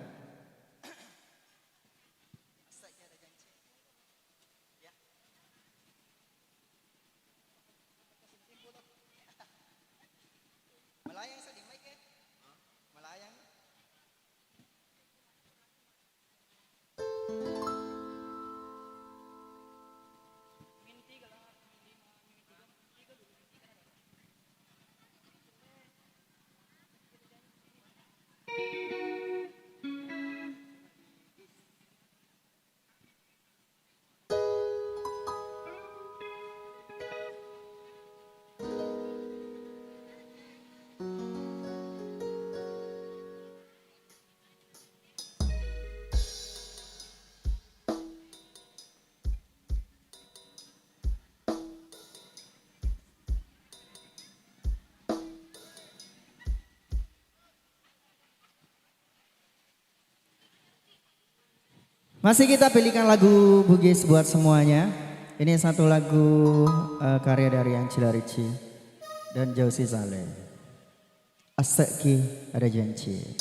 [SPEAKER 7] Masih kita pilihkan lagu Bugis buat semuanya. Ini satu lagu karya dari Ancila Ricci dan Josie Saleh. Aseki ada janji.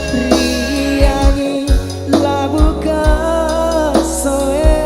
[SPEAKER 7] Riangi labu kasoe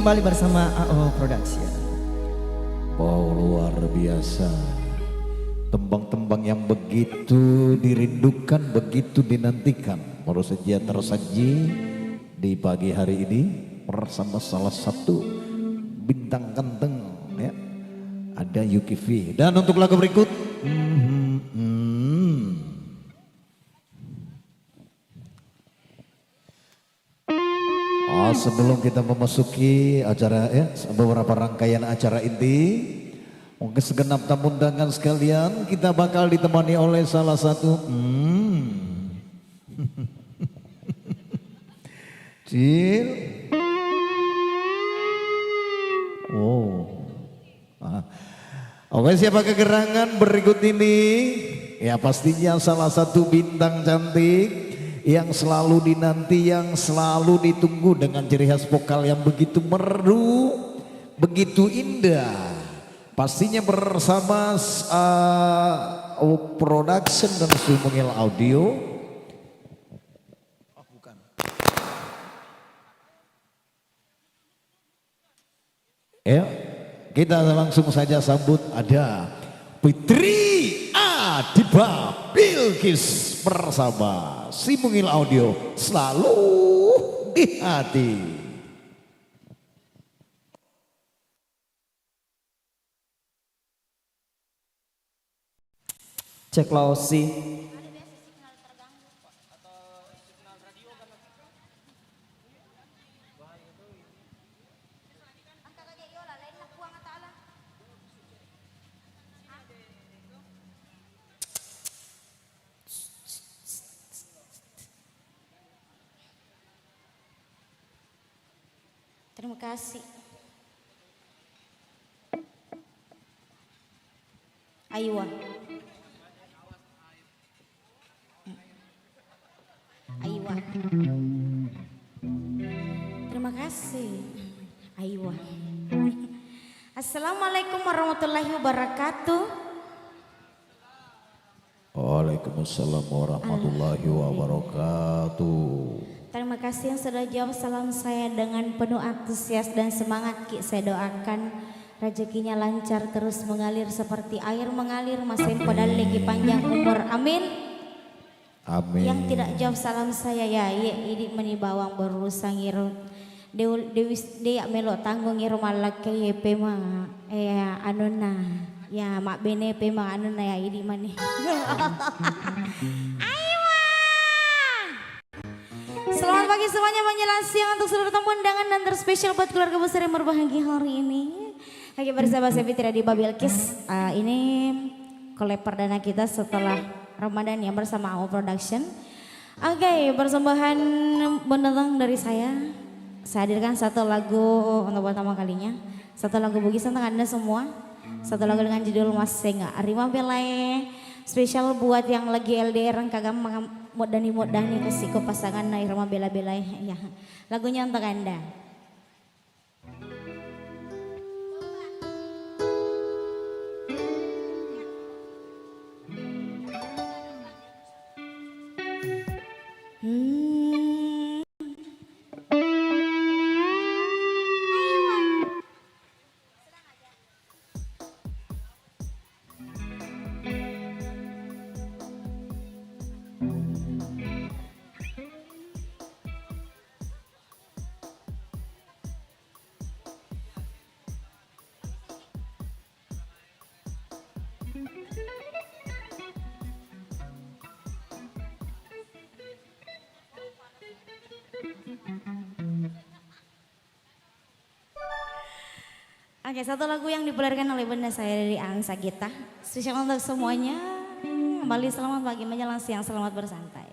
[SPEAKER 7] kembali bersama AO Production.
[SPEAKER 1] Wow, luar biasa. Tembang-tembang yang begitu dirindukan, begitu dinantikan, baru saja tersaji di pagi hari ini bersama salah satu bintang kenteng ya. Ada Yuki V. Dan untuk lagu berikut sebelum kita memasuki acara ya, beberapa rangkaian acara inti, mungkin segenap tamu undangan sekalian, kita bakal ditemani oleh salah satu Cil. Oh. Oke, siapa kegerangan berikut ini? Ya pastinya salah satu bintang cantik yang selalu dinanti, yang selalu ditunggu dengan ciri khas vokal yang begitu merdu, begitu indah. Pastinya bersama Production dan Sumengil Audio. Oh, bukan. Ya, kita langsung saja sambut ada Fitri Adiba Bilkis bersama Sumengil Audio, selalu di hati.
[SPEAKER 7] Cek Lausi.
[SPEAKER 4] Terima kasih. Aywa. Aywa. Terima kasih. Aywa. Assalamualaikum warahmatullahi wabarakatuh.
[SPEAKER 1] Waalaikumsalam warahmatullahi wabarakatuh.
[SPEAKER 4] Terima kasih yang sudah jawab salam saya dengan penuh antusias dan semangat. Saya doakan rezekinya lancar terus mengalir seperti air mengalir, masin padahal lagi panjang umur. Amin.
[SPEAKER 1] Amin.
[SPEAKER 4] Yang tidak jawab salam saya ya ini meni bawang berurusan ngiro Dewi dia melo tanggung ngiro malak ke pema anuna ya mak bene pema anuna ya ini mani. Selamat pagi semuanya, menjelang siang untuk seluruh tamu undangan dan terspesial buat keluarga besar yang berbahagia hari ini. Lagi bersama saya Fitri Adiba Bilkis. Ini collab perdana kita setelah Ramadan ya bersama AO Production. Oke, persembahan mendatang dari saya. Saya hadirkan satu lagu untuk pertama kalinya. Satu lagu bugis tentang Anda semua. Satu lagu dengan judul Mas Senga. Arima Belai. Spesial buat yang lagi LDR kagak modani kesiko pasangan na Irma bela-belai ya. Lagunya untuk Anda. Oke, satu lagu yang diputarkan oleh bunda saya dari Angsa Gita. Spesial untuk semuanya. Kembali selamat pagi menjelang siang, selamat bersantai.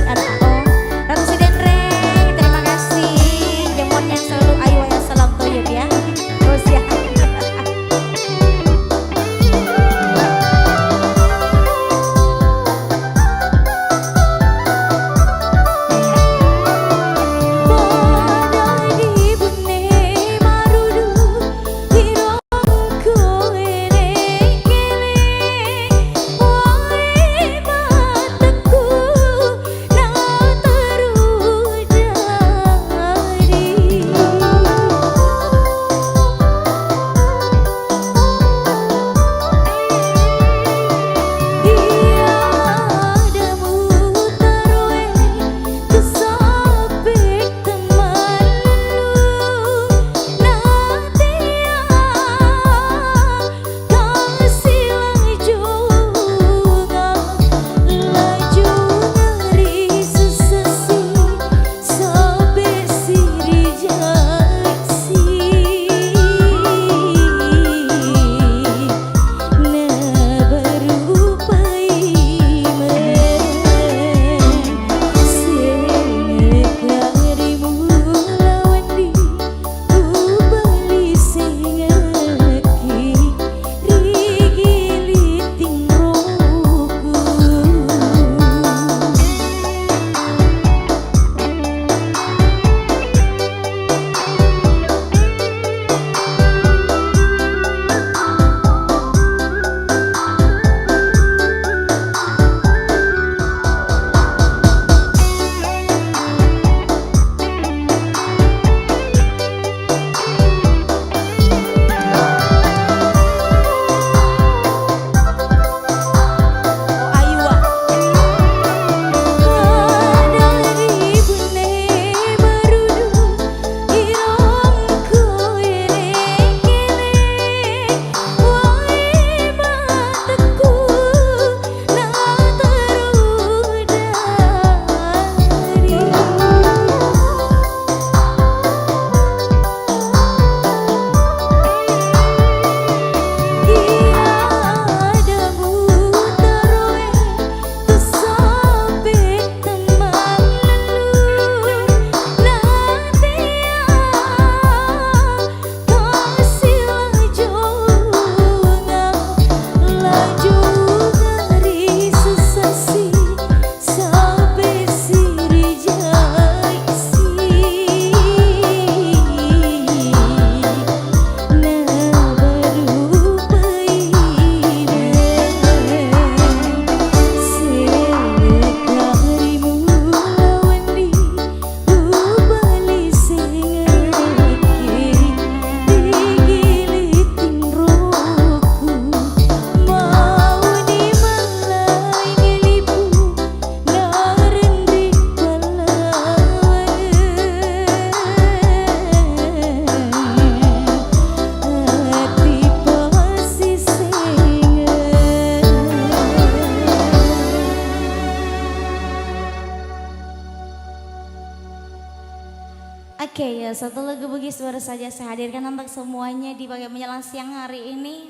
[SPEAKER 4] buat anak AO. Ratu Sidendreng, terima kasih. Jemonnya selalu ayo ya salam toyib ya. Terus ya. Oke ya, satu lagu Bugis baru saja saya hadirkan untuk semuanya di pagi menjelang siang hari ini.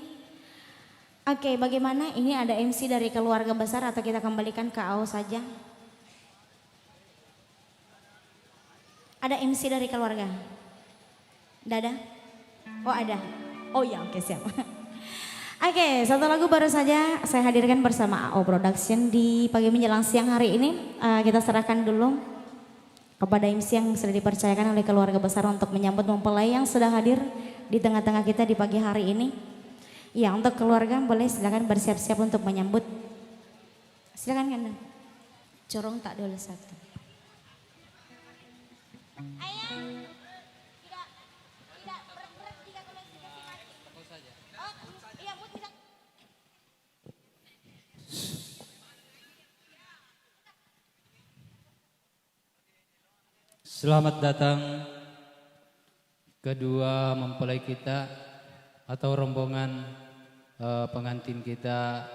[SPEAKER 4] Oke, bagaimana? Ini ada MC dari keluarga besar atau kita kembalikan ke AO saja? Ada MC dari keluarga? Dada? Oh ada? Oh ya, oke siap. Oke, satu lagu baru saja saya hadirkan bersama AO Production di pagi menjelang siang hari ini. Kita serahkan dulu kepada MC yang sudah dipercayakan oleh keluarga besar untuk menyambut mempelai yang sudah hadir di tengah-tengah kita di pagi hari ini. Ya, untuk keluarga boleh silakan bersiap-siap untuk menyambut. Silakan Kanda. Corong tak dulu satu. Ayang, tidak berat jika koleksi masing-masing. Oh saja. Oh, iya Bu tidak.
[SPEAKER 8] Selamat datang kedua mempelai kita atau rombongan pengantin kita.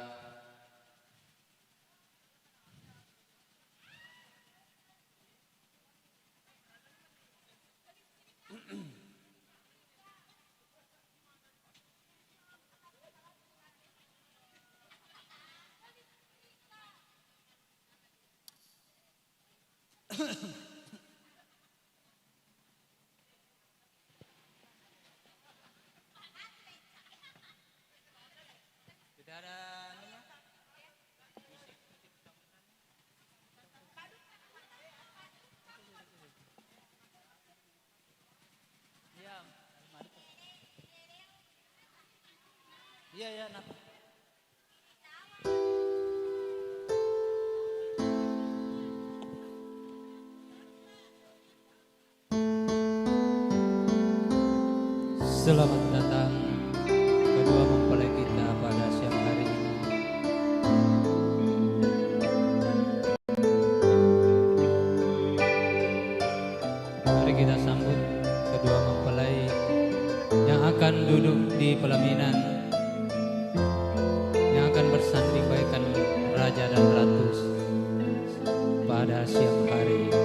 [SPEAKER 8] Tidak ada anunya. Iya, iya, iya, nah. Selamat datang kedua mempelai kita pada siang hari ini. Mari kita sambut kedua mempelai yang akan duduk di pelaminan, yang akan bersanding bagaikan raja dan ratu pada siang hari ini.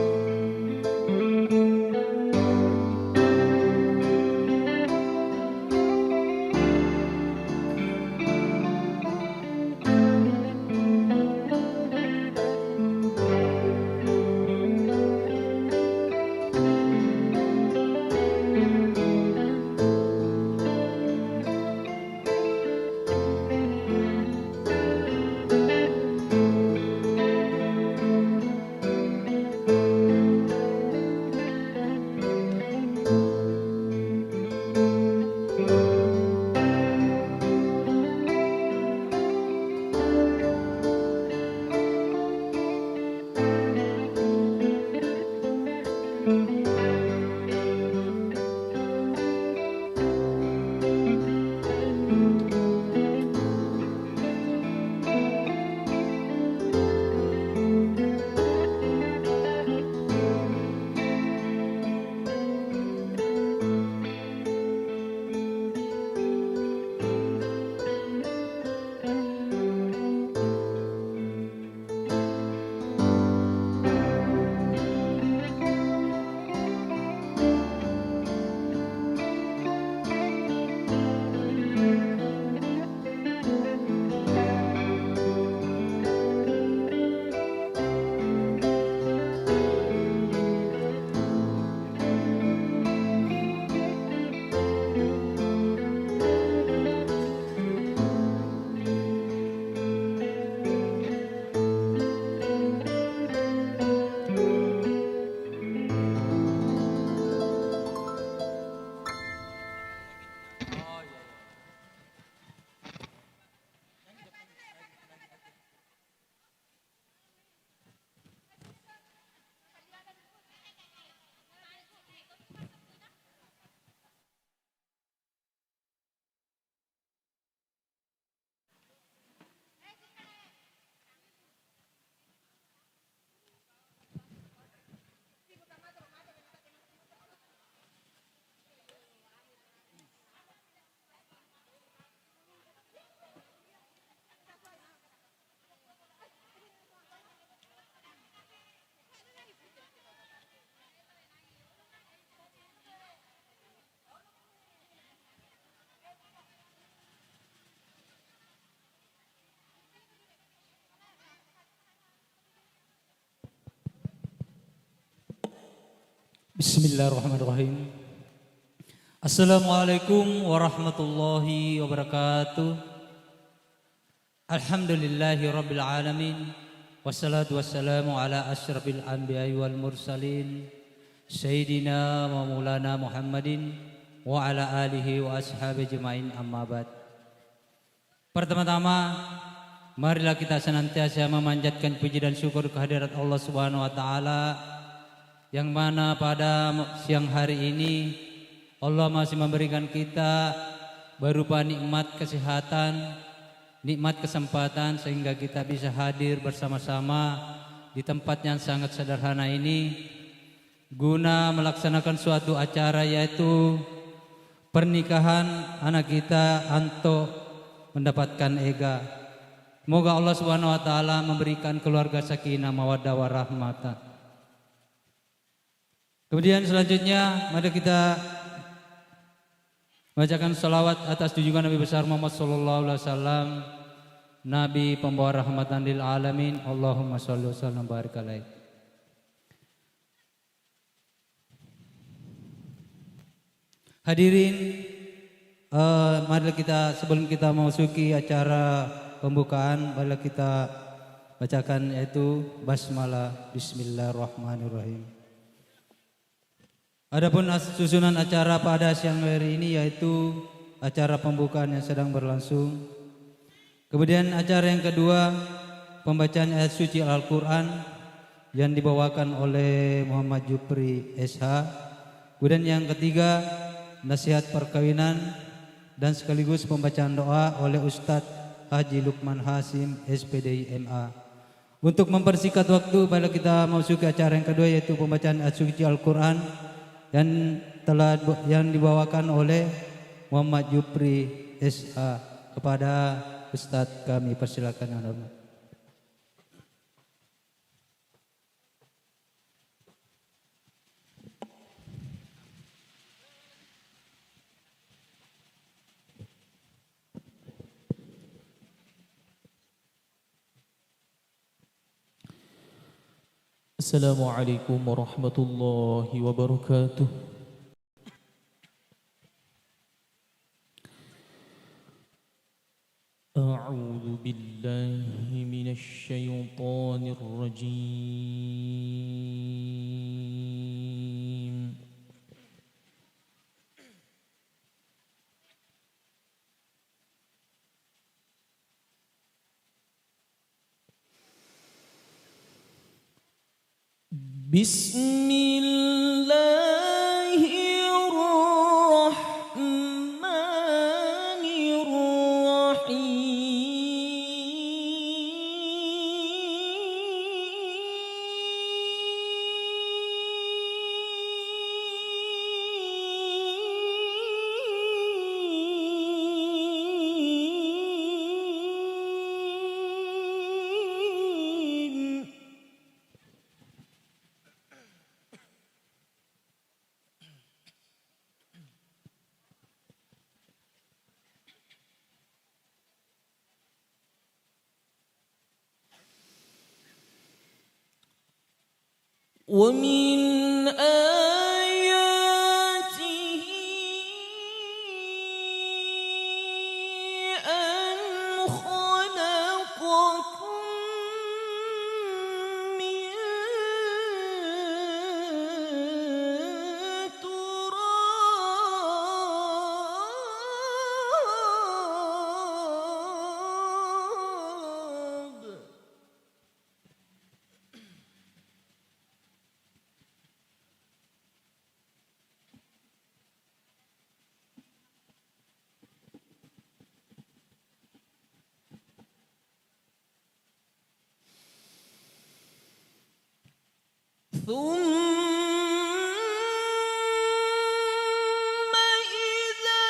[SPEAKER 8] Bismillahirrahmanirrahim. Assalamualaikum warahmatullahi wabarakatuh. Alhamdulillahi rabbil alamin. Wassalatu wassalamu ala asyrafil anbiya'i wal mursalin Sayyidina wa maulana Muhammadin wa ala alihi wa ashabi jema'in amma ba'd. Pertama-tama marilah kita senantiasa memanjatkan puji dan syukur kehadirat Allah Subhanahu wa taala, yang mana pada siang hari ini Allah masih memberikan kita berupa nikmat kesehatan, nikmat kesempatan, sehingga kita bisa hadir bersama-sama di tempat yang sangat sederhana ini guna melaksanakan suatu acara, yaitu pernikahan anak kita Anto mendapatkan Ega. Semoga Allah Subhanahu wa taala memberikan keluarga sakinah mawaddah warahmah. Kemudian selanjutnya mari kita bacakan salawat atas junjungan Nabi besar Muhammad sallallahu alaihi wasallam, Nabi pembawa rahmatan lil alamin. Allahumma shalli wa sallim barik alaihi. Hadirin, mari kita sebelum kita memasuki acara pembukaan, mari kita bacakan yaitu basmalah. Bismillahirrahmanirrahim. Adapun susunan acara pada siang hari ini yaitu acara pembukaan yang sedang berlangsung. Kemudian acara yang kedua, pembacaan ayat suci Al-Quran yang dibawakan oleh Muhammad Jupri SH. Kemudian yang ketiga, nasihat perkawinan dan sekaligus pembacaan doa oleh Ustadz Haji Lukman Hasim SPDI MA. Untuk mempersingkat waktu, pada kita memasuki acara yang kedua yaitu pembacaan ayat suci Al-Quran yang dibawakan oleh Muhammad Jupri SH. Kepada Ustadz kami persilakan yang hormat.
[SPEAKER 9] Assalamualaikum warahmatullahi wabarakatuh. A'udzu billahi minasy syaithanir rajim. ومن آياته أن خلقكم من تراب ثم إذا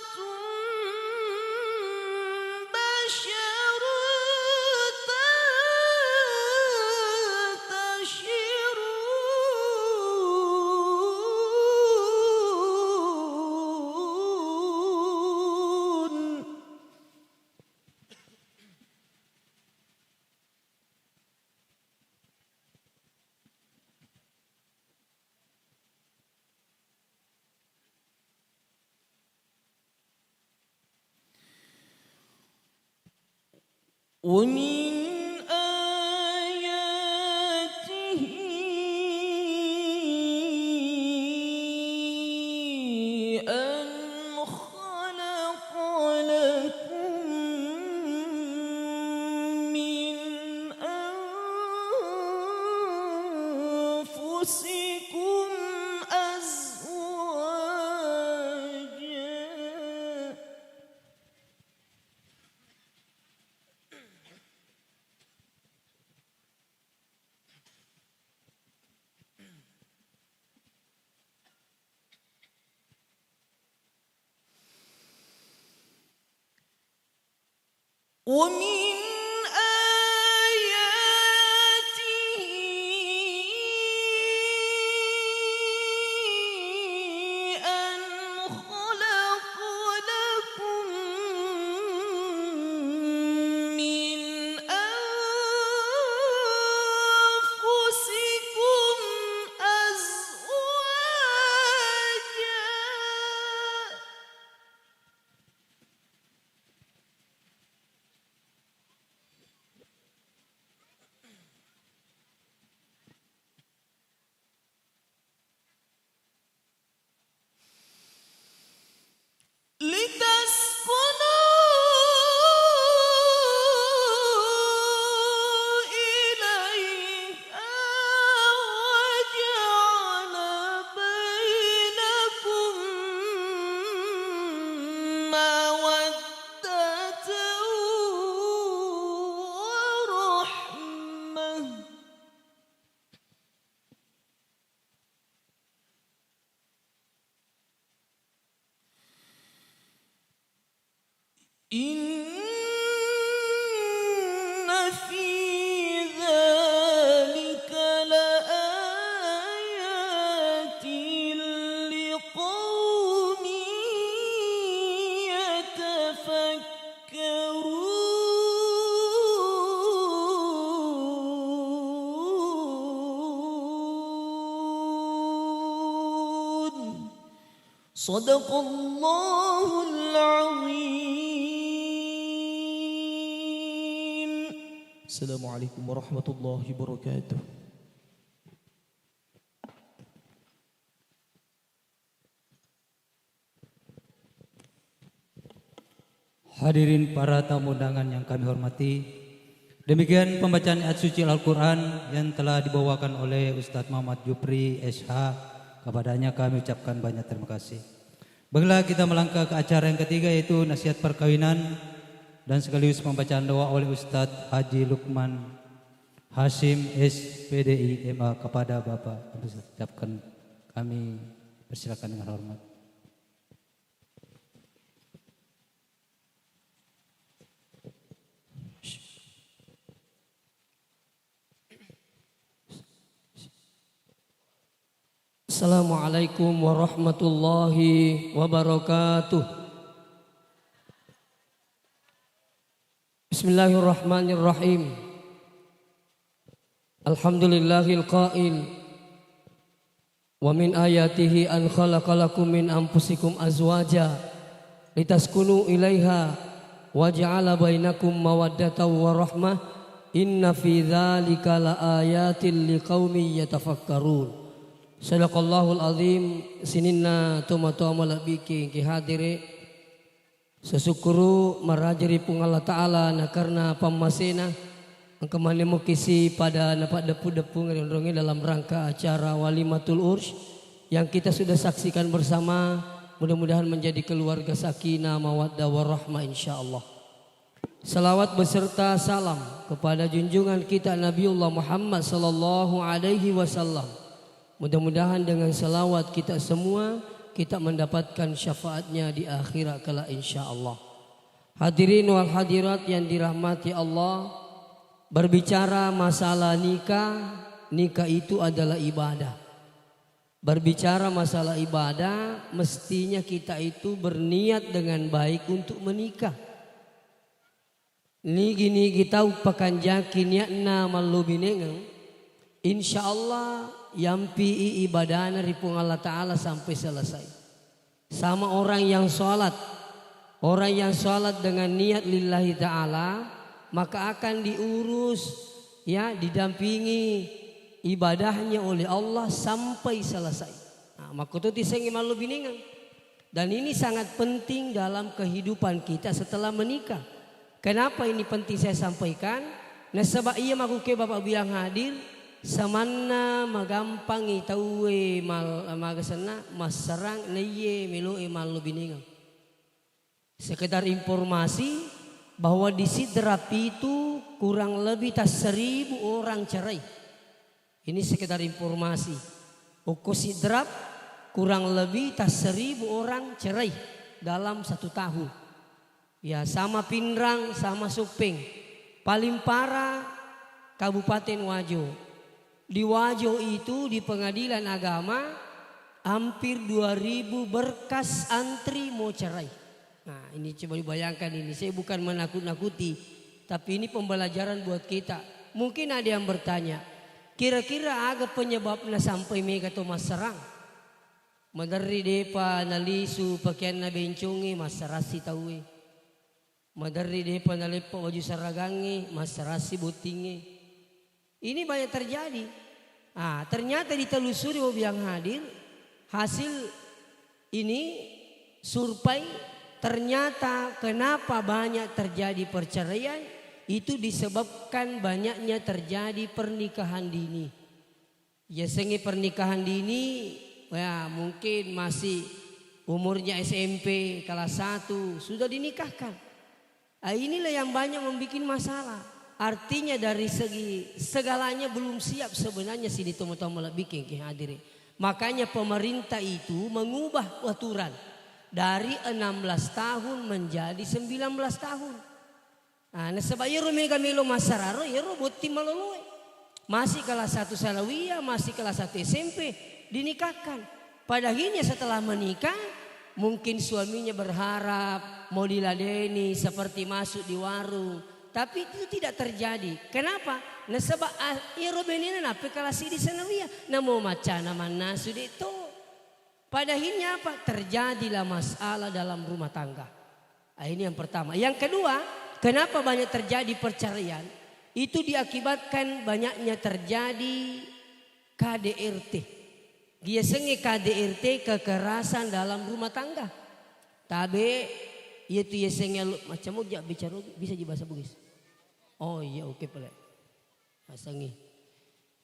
[SPEAKER 9] أنتم بشر تنتشرون ومن آياته أن خلق لكم من أنفسكم أزواجا ومن آياته أن خلق لكم من أنفسكم لتسكنوا إليها وجعل بينكم مودة ورحمة إن في ذلك لآيات لقوم يتفكرون صدق الله العظيم. السلام عليكم ورحمة الله وبركاته.
[SPEAKER 8] Hadirin para tamu undangan yang kami hormati, demikian pembacaan ayat suci Al-Quran yang telah dibawakan oleh Ustadz Muhammad Jupri SH. Kepadanya kami ucapkan banyak terima kasih. Baiklah, kita melangkah ke acara yang ketiga, yaitu nasihat perkawinan dan sekaligus pembacaan doa oleh Ustadz Haji Lukman Hashim SPDI MA kepada Bapak. Ucapkan kami persilakan dengan hormat.
[SPEAKER 10] Assalamualaikum warahmatullahi wabarakatuh. Bismillahirrahmanirrahim. Alhamdulillahil qail wa min ayatihi an khalaqalakum min anfusikum azwaja litaskunu ilaiha wa ja'ala bainakum mawaddatan wa rahmah inna fi dzalika laayatin liqaumin yatafakkarun. Sadaqallahul azim. Sininna tumatu amalabiki ki hadire sesukuru marajari pung Allah Ta'ala na karena pamasena ang kemani mukisi pada napak depu-depu ngerondongi dalam rangka acara Walimatul Urs yang kita sudah saksikan bersama. Mudah-mudahan menjadi keluarga sakinah mawaddah warahmah insyaallah. Salawat beserta salam kepada junjungan kita Nabiullah Muhammad sallallahu alaihi wasallam. Mudah-mudahan dengan salawat kita semua kita mendapatkan syafaatnya di akhirat kelak insyaallah. Hadirin wal hadirat yang dirahmati Allah, berbicara masalah nikah, nikah itu adalah ibadah. Berbicara masalah ibadah, mestinya kita itu berniat dengan baik untuk menikah. Ni gini kita upakan jaki niatna malubinengang. Insyaallah yampi ibadahnya ripung Allah Ta'ala sampai selesai. Sama orang yang sholat. Orang yang sholat dengan niat lillahi ta'ala, maka akan diurus, ya, didampingi ibadahnya oleh Allah sampai selesai. Nah, maka itu disengi malu biningan. Dan ini sangat penting dalam kehidupan kita setelah menikah. Kenapa ini penting saya sampaikan? Nah sebab iya makuke Bapak bilang hadir, samana magampangi tauwe mal magasana masarang neye melo malu biningan. Sekedar informasi bahwa di Sidrap itu kurang lebih tak 1000 orang cerai. Ini sekedar informasi. Oko Sidrap kurang lebih tak 1000 orang cerai dalam 1 tahun. Ya sama Pindrang sama Supeng. Paling parah Kabupaten Wajo. Di Wajo itu di pengadilan agama hampir 2000 berkas antri mau cerai. Nah ini coba dibayangkan ini. Saya bukan menakut-nakuti. Tapi ini pembelajaran buat kita. Mungkin ada yang bertanya. Kira-kira agak penyebabnya sampai mega Thomas serang. Madari depa nalisu pakaian na bencungi masarasi tawe. Madari depa nalepa baju saragangi masarasi butingi. Ini banyak terjadi. Ah, ternyata ditelusuri yang hadir hasil ini survei ternyata kenapa banyak terjadi perceraian itu disebabkan banyaknya terjadi pernikahan dini. Ya sengi pernikahan dini ya mungkin masih umurnya SMP kelas 1 sudah dinikahkan. Nah, inilah yang banyak membuat masalah. Artinya dari segi segalanya belum siap sebenarnya sini teman-teman bikin hadirin. Makanya pemerintah itu mengubah aturan dari 16 tahun menjadi 19 tahun. Nah, sebab ya mega melo masararo ya buti maloloy. Masih kelas 1 salawiyah, masih kelas 1 SMP dinikahkan. Padahalnya setelah menikah mungkin suaminya berharap mau diladeni seperti masuk di warung. Tapi itu tidak terjadi. Kenapa? Nah sebab iro benina nape kelas di salawiyah. Namo macana mana sudah itu. Padahalnya apa? Terjadilah masalah dalam rumah tangga. Nah, ini yang pertama. Yang kedua, kenapa banyak terjadi perceraian? Itu diakibatkan banyaknya terjadi KDRT. Biasanya KDRT kekerasan dalam rumah tangga. Tapi itu biasanya macam aja bicara bisa di bahasa Bugis. Oh iya oke pula. Asangi.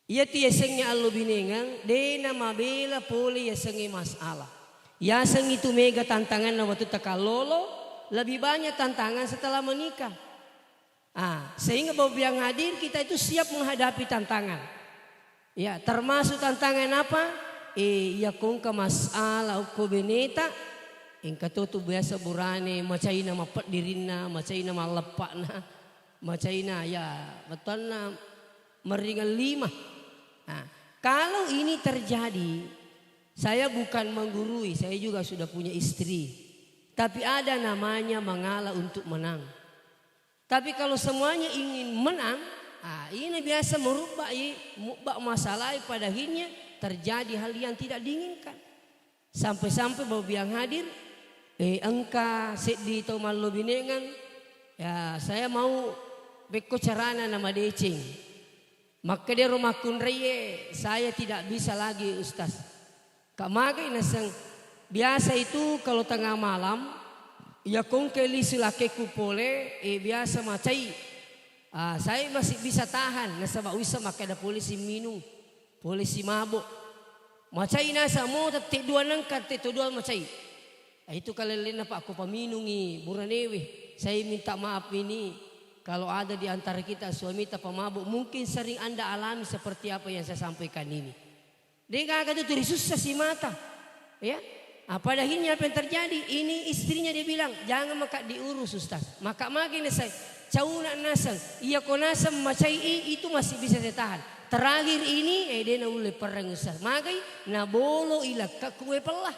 [SPEAKER 10] Iya biasanya alu binengang dena mabela poli yasangi masalah. Yasang itu mega tantangan na waktu takalolo lebih banyak tantangan setelah menikah. Sehingga bahwa yang hadir kita itu siap menghadapi tantangan. Ya, termasuk tantangan apa? Ya kung ka masalah uko beneta, ingka tu biasa burane, macai na mapat dirina, macai na malapak na, macai na ya betul na meringan 5. Kalau ini terjadi, saya bukan menggurui, saya juga sudah punya istri. Tapi ada namanya mengalah untuk menang. Tapi kalau semuanya ingin menang, ini biasa merubah masalah pada akhirnya terjadi hal yang tidak diinginkan. Sampai-sampai bahwa yang hadir, engka sedih atau malu binengan, ya saya mau beko carana nama decing. Maka di rumah kunreye saya tidak bisa lagi Ustaz. Kamagai nasang biasa itu kalau tengah malam ya kung keli sulakeku pole biasa macai. Saya masih bisa tahan nasaba uisa maka ada polisi minum, polisi mabuk. Macai nasa mo tati dua nangkat tati dua macai. Itu kalilin apa aku paminungi buranewe. Saya minta maaf ini. Kalau ada di antara kita suami tak pemabuk, mungkin sering Anda alami seperti apa yang saya sampaikan ini. Dia kagak itu susah si mata, ya. Pada akhirnya apa yang terjadi? Ini istrinya dia bilang, jangan maka diurus Ustaz. Maka makin saya, cauna nasang, iya konasam macai itu masih bisa saya tahan. Terakhir ini, dia na ule perang Ustaz. Makai na bolo ilak kue pelah.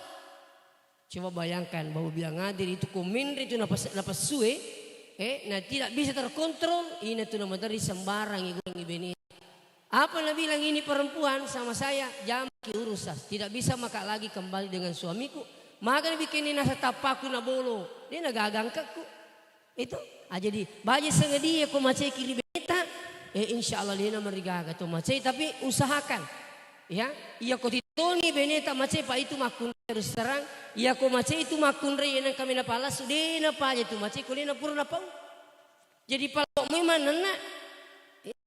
[SPEAKER 10] Coba bayangkan bahwa bilang hadir itu komenri itu napas suwe. Nah tidak bisa terkontrol, ini tuh nama dari sembarang ibeni. Apa nak bilang ini perempuan sama saya, jangan urus tidak bisa maka lagi kembali dengan suamiku. Maka bikin ini nasa tapaku na bolo, dia na gagang kaku. Itu jadi baju sengaja aku macai kiri beta, insya Allah dia na merigaga tu macai tapi usahakan, ya. Iya kau titoni beneta macai pak itu makun terus terang. Ya ko macai itu makun re yang kami na palas sudah na pa itu macai ko na puro na pau. Jadi kalau memang nana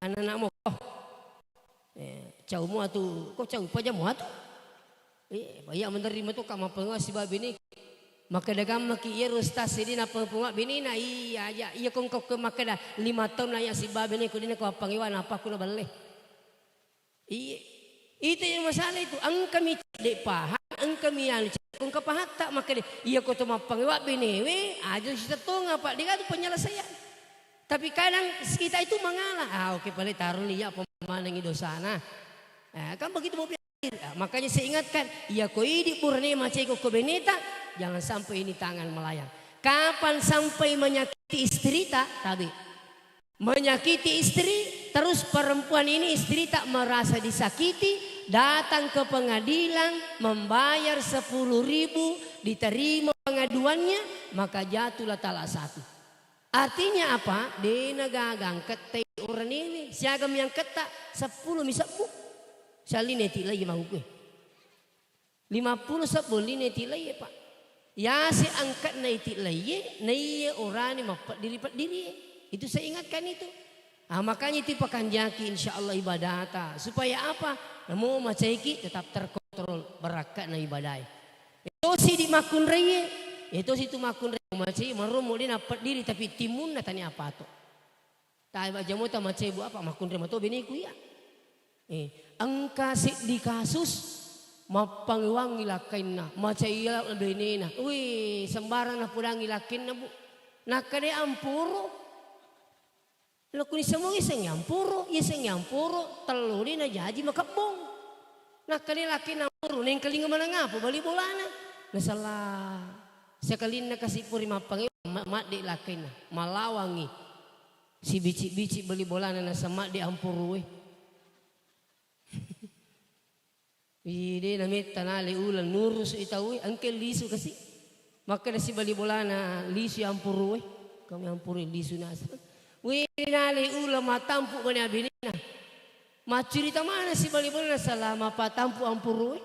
[SPEAKER 10] anak-anak mo cau mo atu ko cau pa mo atu. Baya menerima tu kama pengas si babi ni. Maka dagam maki iya Ustaz ini na penga bini na iya kong ko maka dah 5 tahun na ya si babi ni ko din ko pangiwan apa ko na balik. Itu yang masalah itu. Ang kami tidak paham, ang kami yang kung kapahat tak maka iya ko tumapangwa binewe, aja kita tunga pak, dia itu penyelesaian. Tapi kadang kita itu mengalah. Oke paling taruh liya pemanang itu sana. Kan begitu mau makanya saya ingatkan, iya ko idi purne macai ko beneta, jangan sampai ini tangan melayang. Kapan sampai menyakiti istri tak? Tapi menyakiti istri, terus perempuan ini istri tak merasa disakiti. Datang ke pengadilan membayar 10.000 diterima pengaduannya maka jatuhlah talak 1. Artinya apa? Dia nagagang ketai orang ini siagam yang ketak 10 misabu salin eti lagi mahukue 50 sabun ini eti lagi pak Ya si angkat na iti laye, na iya orang ni mapat diri. Itu saya ingatkan itu. Makanya itu pakanjaki insya Allah ibadah. Supaya apa? Namu macaiki tetap terkontrol berakat na ibadah. Itu si di makun reye. Itu si tu makun reye. Macai marum mulai napat diri tapi timun na tanya apa tu. Tahu aja mau tak macai bu apa makun reye tu bini ku ya. Angka si di kasus. Mapangwang ilakin na, macaya bini na, wih sembarang na pulang ilakin na bu, nakade ampuro, lakuni semua iseng yampuro, teluri na jadi makabong, nakade lakin ampuro, neng kalinga mana ngapo bali bolana, nasalah, sekalin na kasih puri mapangwang, mak di lakin na, malawangi, si bici bali bolana na sama di ampuro weh. Ini namit tanali ulan nurus itawi angkel lisu kasi maka nasi bali bolana lisu ampuru kami ampuru lisu nasa wi nali ulan matampu bani abinina macurita mana si bali bolana selama patampu ampuru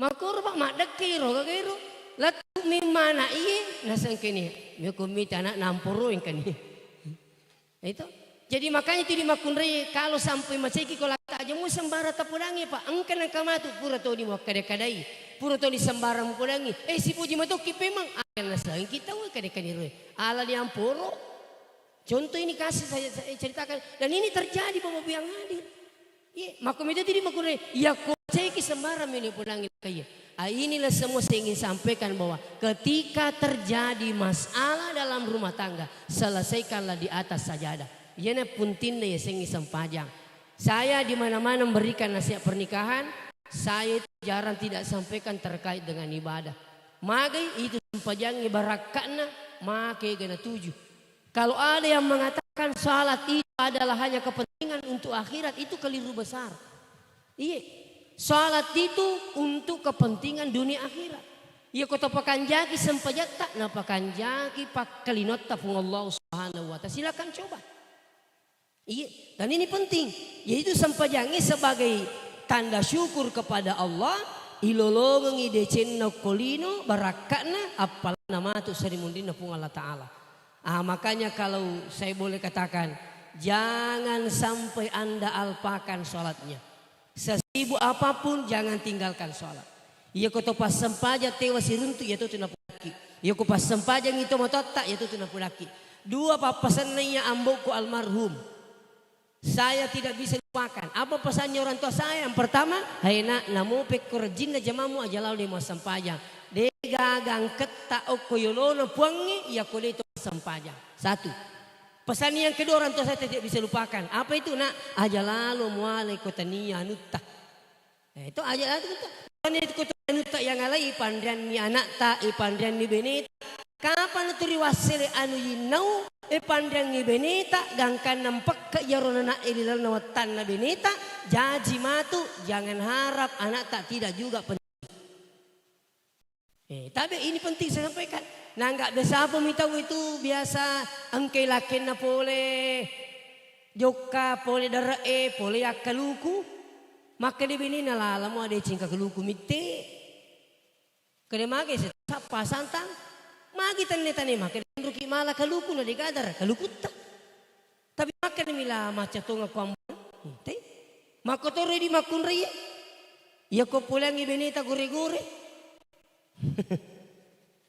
[SPEAKER 10] makor pak mak dekiro kagiro latu mimana iye nasang kini mi kumita anak nampuru yang kini itu. Jadi makanya itu di makunri kalau sampai maceki kalau aja mu sembara tapudangi pak engkan ang kamatu pura to di mo kadai pura to di sembarang mo pudangi si puji mato kipemang akan nasang kita we kadai ala di ampuro contoh ini kasih saya ceritakan dan ini terjadi bapak yang hadir makum itu di makunri ya kau ceki sembarang ini pudangi kaya inilah semua saya ingin sampaikan bahwa ketika terjadi masalah dalam rumah tangga selesaikanlah di atas sajadah. Yana puntinna ya sengi sempajang. Saya di mana-mana memberikan nasihat pernikahan, saya jarang tidak sampaikan terkait dengan ibadah. Magai itu sempajang ibarakana, makai gana tujuh. Kalau ada yang mengatakan salat itu adalah hanya kepentingan untuk akhirat, itu keliru besar. Iya, salat itu untuk kepentingan dunia akhirat. Iya kota pakanjaki sempajak tak na pakanjaki pak kalinot tapung Allah Subhanahu wa ta'ala. Silakan coba. Iya, dan ini penting, yaitu sampajangi sebagai tanda syukur kepada Allah. Ilolong ngidecen kolino barakatna apal nama tu serimundin pun Allah Taala. Makanya kalau saya boleh katakan, jangan sampai anda alpakan sholatnya. Sesibuk apapun jangan tinggalkan sholat. Iya kau pas sempaja tewas iruntu ya tu tunapulaki. Iya kau pas sempaja ngito mototak ya tu tunapulaki. Dua papasan nanya ambokku almarhum. Saya tidak bisa lupakan. Apa pesannya orang tua saya? Yang pertama, hai nak namu pekor jin na jamamu aja lalu di sampajang. Degagang ketak okoyolono puangi ya kole itu sampajang. Satu. Pesan yang kedua orang tua saya tidak bisa lupakan. Apa itu nak? Aja lalu muale kotania nutta. Itu aja lalu kita. Kan itu kotania nutta yang alai pandrian mi anak tak, pandrian mi benet. Kapan turi wasile anu yinau pandang ni beneta gangkan nampak ke yarona ilal nawatan na beneta jaji matu jangan harap anak tak tidak juga penting. Tapi ini penting saya sampaikan. Nah enggak biasa apa mitau itu biasa angkai lakin na pole joka pole darae pole akaluku maka di bini nalala mo ada cingka kaluku mitte. Kene mage sa pasantang magi tane makan ruki mala kaluku na digadar kalukutta tapi makan mila macatonga kwambo te makotore di makun reye ya ko pulangi beneta gore-gore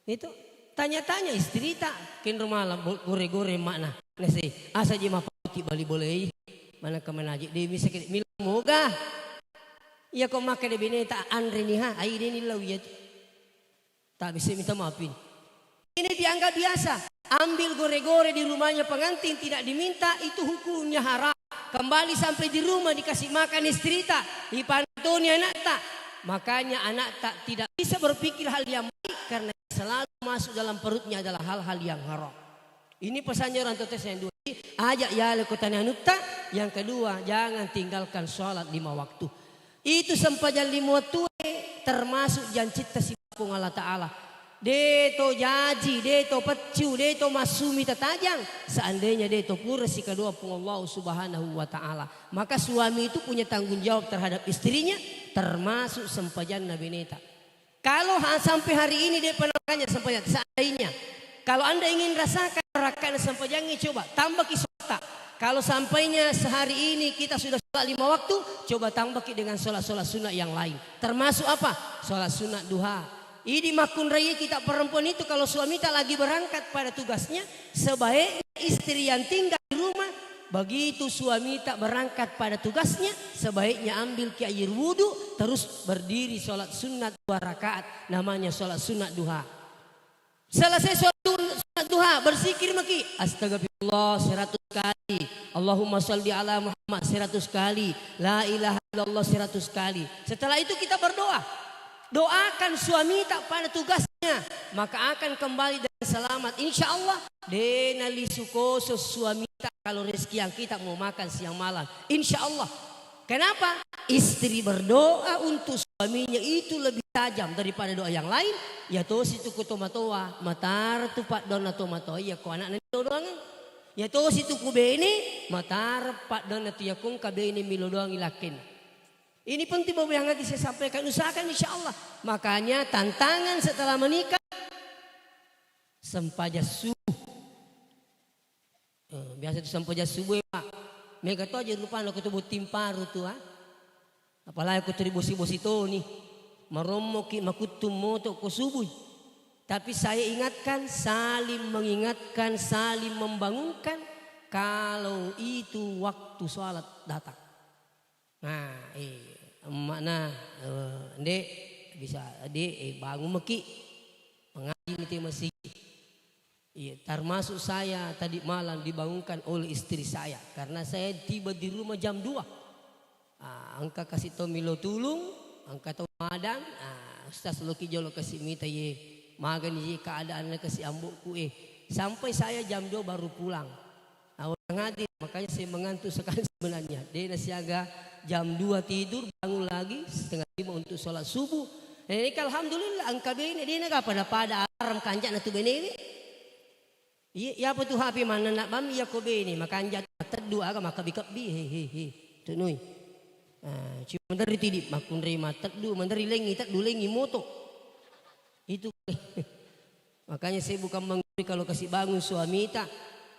[SPEAKER 10] itu tanya-tanya istri tak ken rumala gore-gore makna nasi asa je mapati bali boleh mana kemana aja de bisa mila moga ya ko makan de beneta andre ni ha ai de ni law ya tak bisa minta maafin. Ini dianggap biasa. Ambil gore-gore di rumahnya pengantin tidak diminta itu hukumnya haram. Kembali sampai di rumah dikasih makan istri tak, dipantuni anak tak. Makanya anak tak tidak bisa berpikir hal yang baik karena selalu masuk dalam perutnya adalah hal-hal yang haram. Ini pesannya orang tua yang dua. Ajak ya lekotanya nutta. Yang kedua jangan tinggalkan sholat 5 waktu. Itu sempajan 5 waktu termasuk jancita si Allah Ta'ala. Deto jaji, deto pecu, deto masumi tatajang. Seandainya deto pura si kedua pun Allah Subhanahu wa Ta'ala. Maka suami itu punya tanggung jawab terhadap istrinya. Termasuk sempajan Nabi Neta. Kalau sampai hari ini dia penerangnya sampai seandainya. Kalau Anda ingin rasakan neraka sampai jangan coba tambah kisota. Kalau sampainya sehari ini kita sudah sholat 5 waktu, coba tambah dengan sholat-sholat sunat yang lain. Termasuk apa? Sholat sunat duha. Ini makun raya kita perempuan itu kalau suami tak lagi berangkat pada tugasnya, sebaiknya istri yang tinggal di rumah, begitu suami tak berangkat pada tugasnya, sebaiknya ambil air wudhu, terus berdiri sholat sunat 2 rakaat, namanya sholat sunat duha. Selesai sholat sunat duha, berzikir maki, astagfirullah 100 kali, Allahumma sholli ala Muhammad 100 kali, la ilaha illallah 100 kali. Setelah itu kita berdoa. Doakan suami tak pada tugasnya, maka akan kembali dengan selamat. Insya Allah, denali sukoso suami tak kalau rezeki yang kita mau makan siang malam. Insya Allah. Kenapa? Istri berdoa untuk suaminya itu lebih tajam daripada doa yang lain. Ya tos itu kutomatoa, matar tu pak dona tomatoa. Ya ko anak nanti doang. Ya tos itu kubene, matar pak dona tu yakung kabene milo doang ilakin. Ini penting bahwa yang lagi saya sampaikan, usahakan insya Allah. Makanya tantangan setelah menikah, sempaja subuh. Biasa itu sempaja subuh Pak. Mega tu aja rupanya aku tu buat timparu tu ha. Apalagi aku tu bosi-bosi tu nih. Maromoki makutum moto ko subuh. Tapi saya ingatkan, saling mengingatkan, saling membangunkan. Kalau itu waktu sholat datang. Nah, makna dek bisa dek bangun meki mengaji di masjid. Iya, termasuk saya tadi malam dibangunkan oleh istri saya karena saya tiba di rumah jam 2. Angka kasih tahu milo tulung, angka tahu madang, Ustaz Loki jolo kasih minta ye magan ye keadaannya kasih ambukku sampai saya jam 2 baru pulang. Orang hadir, makanya saya mengantuk sekali sebenarnya. Dia siaga jam 2 tidur, bangun lagi setengah 5 untuk sholat subuh. Ini alhamdulillah angka bini dia nak pada alarm kanjak natu bini ini. Iya apa tu HP mana nak bami ya ko bini makanjak tedu aga maka bikap bi he tu nui. Cuma dari tidip makun rima tedu mandari lengi tedu lengi moto. Itu makanya saya bukan menguri kalau kasih bangun suami tak.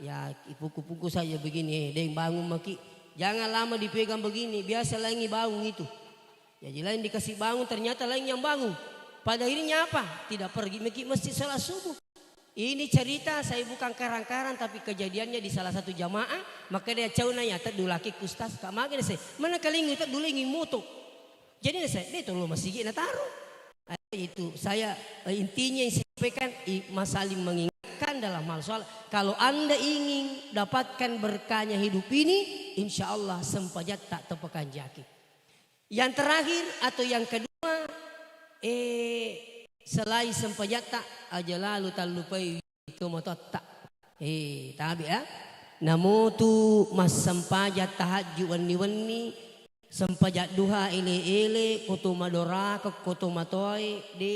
[SPEAKER 10] Ya pukul-pukul saja begini, deng bangun maki. Jangan lama dipegang begini, biasa lagi bangun itu. Ya lain dikasih bangun ternyata lain yang bangun. Pada akhirnya apa? Tidak pergi maki masjid salat subuh. Ini cerita saya bukan karang-karang tapi kejadiannya di salah satu jamaah. Maka dia cau nanya tedu laki kustas kak magen saya. Mana kalingi tedu lengi moto. Jadi saya dia tolong masih gina taruh. Itu saya intinya yang saya sampaikan masalah mengingatkan dalam hal soal kalau Anda ingin dapatkan berkahnya hidup ini insya Allah sempajat tak tepakan jaki. Yang terakhir atau yang kedua selain sempajat tak aja lalu tak lupai itu motot tak tabi ya namo tu mas sempajat tahajud wani-wani sempajat duha ele-ele koto madora koto matoi de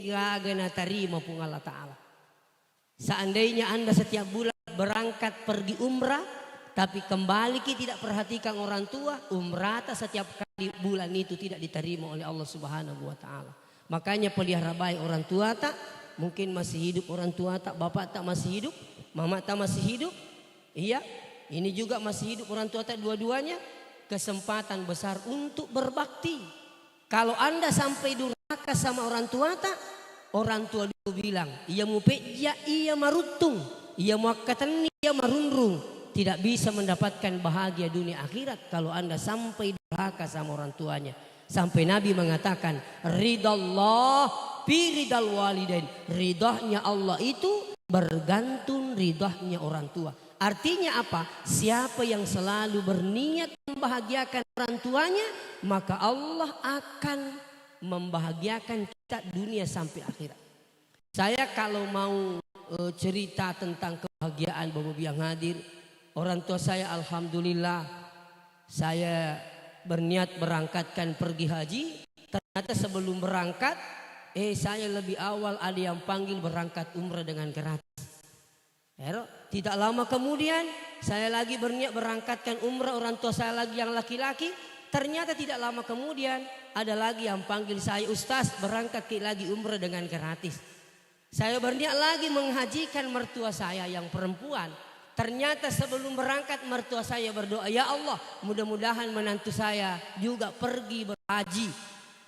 [SPEAKER 10] gagana tarima pun Allah Ta'ala. Seandainya Anda setiap bulan berangkat pergi umrah tapi kembali kita tidak perhatikan orang tua, umrah setiap kali bulan itu tidak diterima oleh Allah Subhanahu wa Ta'ala. Makanya pelihara baik orang tua tak mungkin masih hidup orang tua tak, bapak tak masih hidup, mama tak masih hidup. Iya, ini juga masih hidup orang tua tak dua-duanya. Kesempatan besar untuk berbakti. Kalau Anda sampai durhaka sama orang tua tak, orang tua dulu bilang, ia mau peja, ia marutung, ia mau katani, ia marunrung, tidak bisa mendapatkan bahagia dunia akhirat kalau Anda sampai durhaka sama orang tuanya. Sampai Nabi mengatakan, ridallah fi ridal walidain, ridahnya Allah itu bergantung ridahnya orang tua. Artinya apa? Siapa yang selalu berniat membahagiakan orang tuanya, maka Allah akan membahagiakan kita dunia sampai akhirat. Saya kalau mau cerita tentang kebahagiaan Bapak yang hadir, orang tua saya alhamdulillah saya berniat berangkatkan pergi haji. Ternyata sebelum berangkat, saya lebih awal ada yang panggil berangkat umrah dengan gratis. Tidak lama kemudian saya lagi berniat berangkatkan umrah, orang tua saya lagi yang laki-laki ternyata tidak lama kemudian ada lagi yang panggil saya, Ustaz berangkat lagi umrah dengan gratis. Saya berniat lagi menghajikan mertua saya yang perempuan. Ternyata sebelum berangkat mertua saya berdoa, ya Allah mudah-mudahan menantu saya juga pergi berhaji.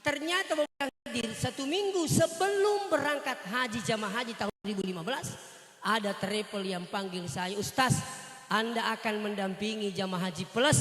[SPEAKER 10] Ternyata hadir 1 minggu sebelum berangkat haji jamaah haji tahun 2015 ada travel yang panggil saya, Ustaz Anda akan mendampingi jamaah haji plus,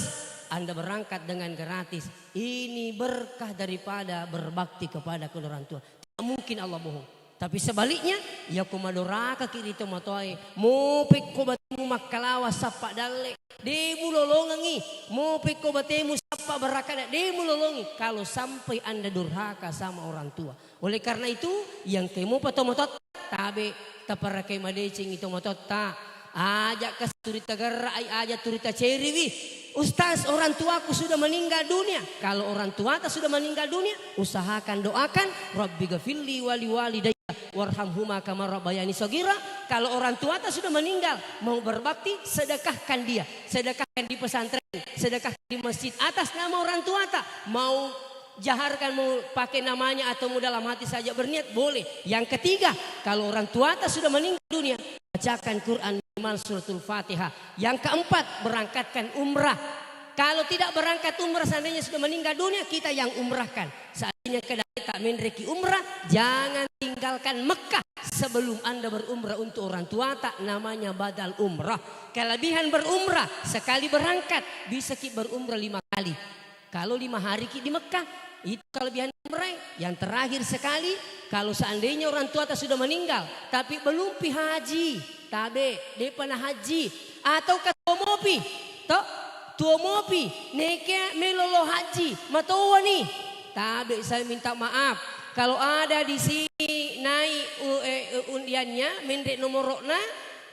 [SPEAKER 10] Anda berangkat dengan gratis. Ini berkah daripada berbakti kepada kedua orang tua. Tidak mungkin Allah bohong. Tapi sebaliknya, ya kumadoraka kiri itu matoy, mopek ko batemu makalawa sapa dalle, demu lolongangi, mopek ko batemu sapa barakada, demu lolongi. Kalau sampai Anda durhaka sama orang tua. Oleh karena itu, yang kemo patomotot tabe taparakai madecing itu motot ta, ajak ke turita gerai, ajak turita ceriwi. Ustaz orang tuaku sudah meninggal dunia. Kalau orang tua tak sudah meninggal dunia, usahakan doakan Rabbi ghafirli wali walidayya warhamhuma kama rabbayani shaghira. Kalau orang tua tak sudah meninggal, mau berbakti, sedekahkan dia. Sedekahkan di pesantren, sedekahkan di masjid atas nama orang tua tak. Mau jaharkan, mau pakai namanya atau mau dalam hati saja berniat, boleh. Yang ketiga, kalau orang tua tak sudah meninggal dunia, bacakan Quran minimal suratul Fatihah. Yang keempat, berangkatkan umrah. Kalau tidak berangkat umrah, seandainya sudah meninggal dunia, kita yang umrahkan. Seandainya kedai tak menreki umrah, jangan tinggalkan Mekah sebelum Anda berumrah untuk orang tua tak, namanya badal umrah. Kelebihan berumrah, sekali berangkat bisa kita berumrah 5 kali. Kalau 5 hari kita di Mekah, itu kelebihan umrah. Yang terakhir sekali, kalau seandainya orang tua tak sudah meninggal, tapi belum pi haji, tabe dia pernah haji atau ke Tuamopi, toh Tuamopi neke melolo haji, matowa nih, tabe saya minta maaf. Kalau ada di sini naik undiannya, mendek nomorokna,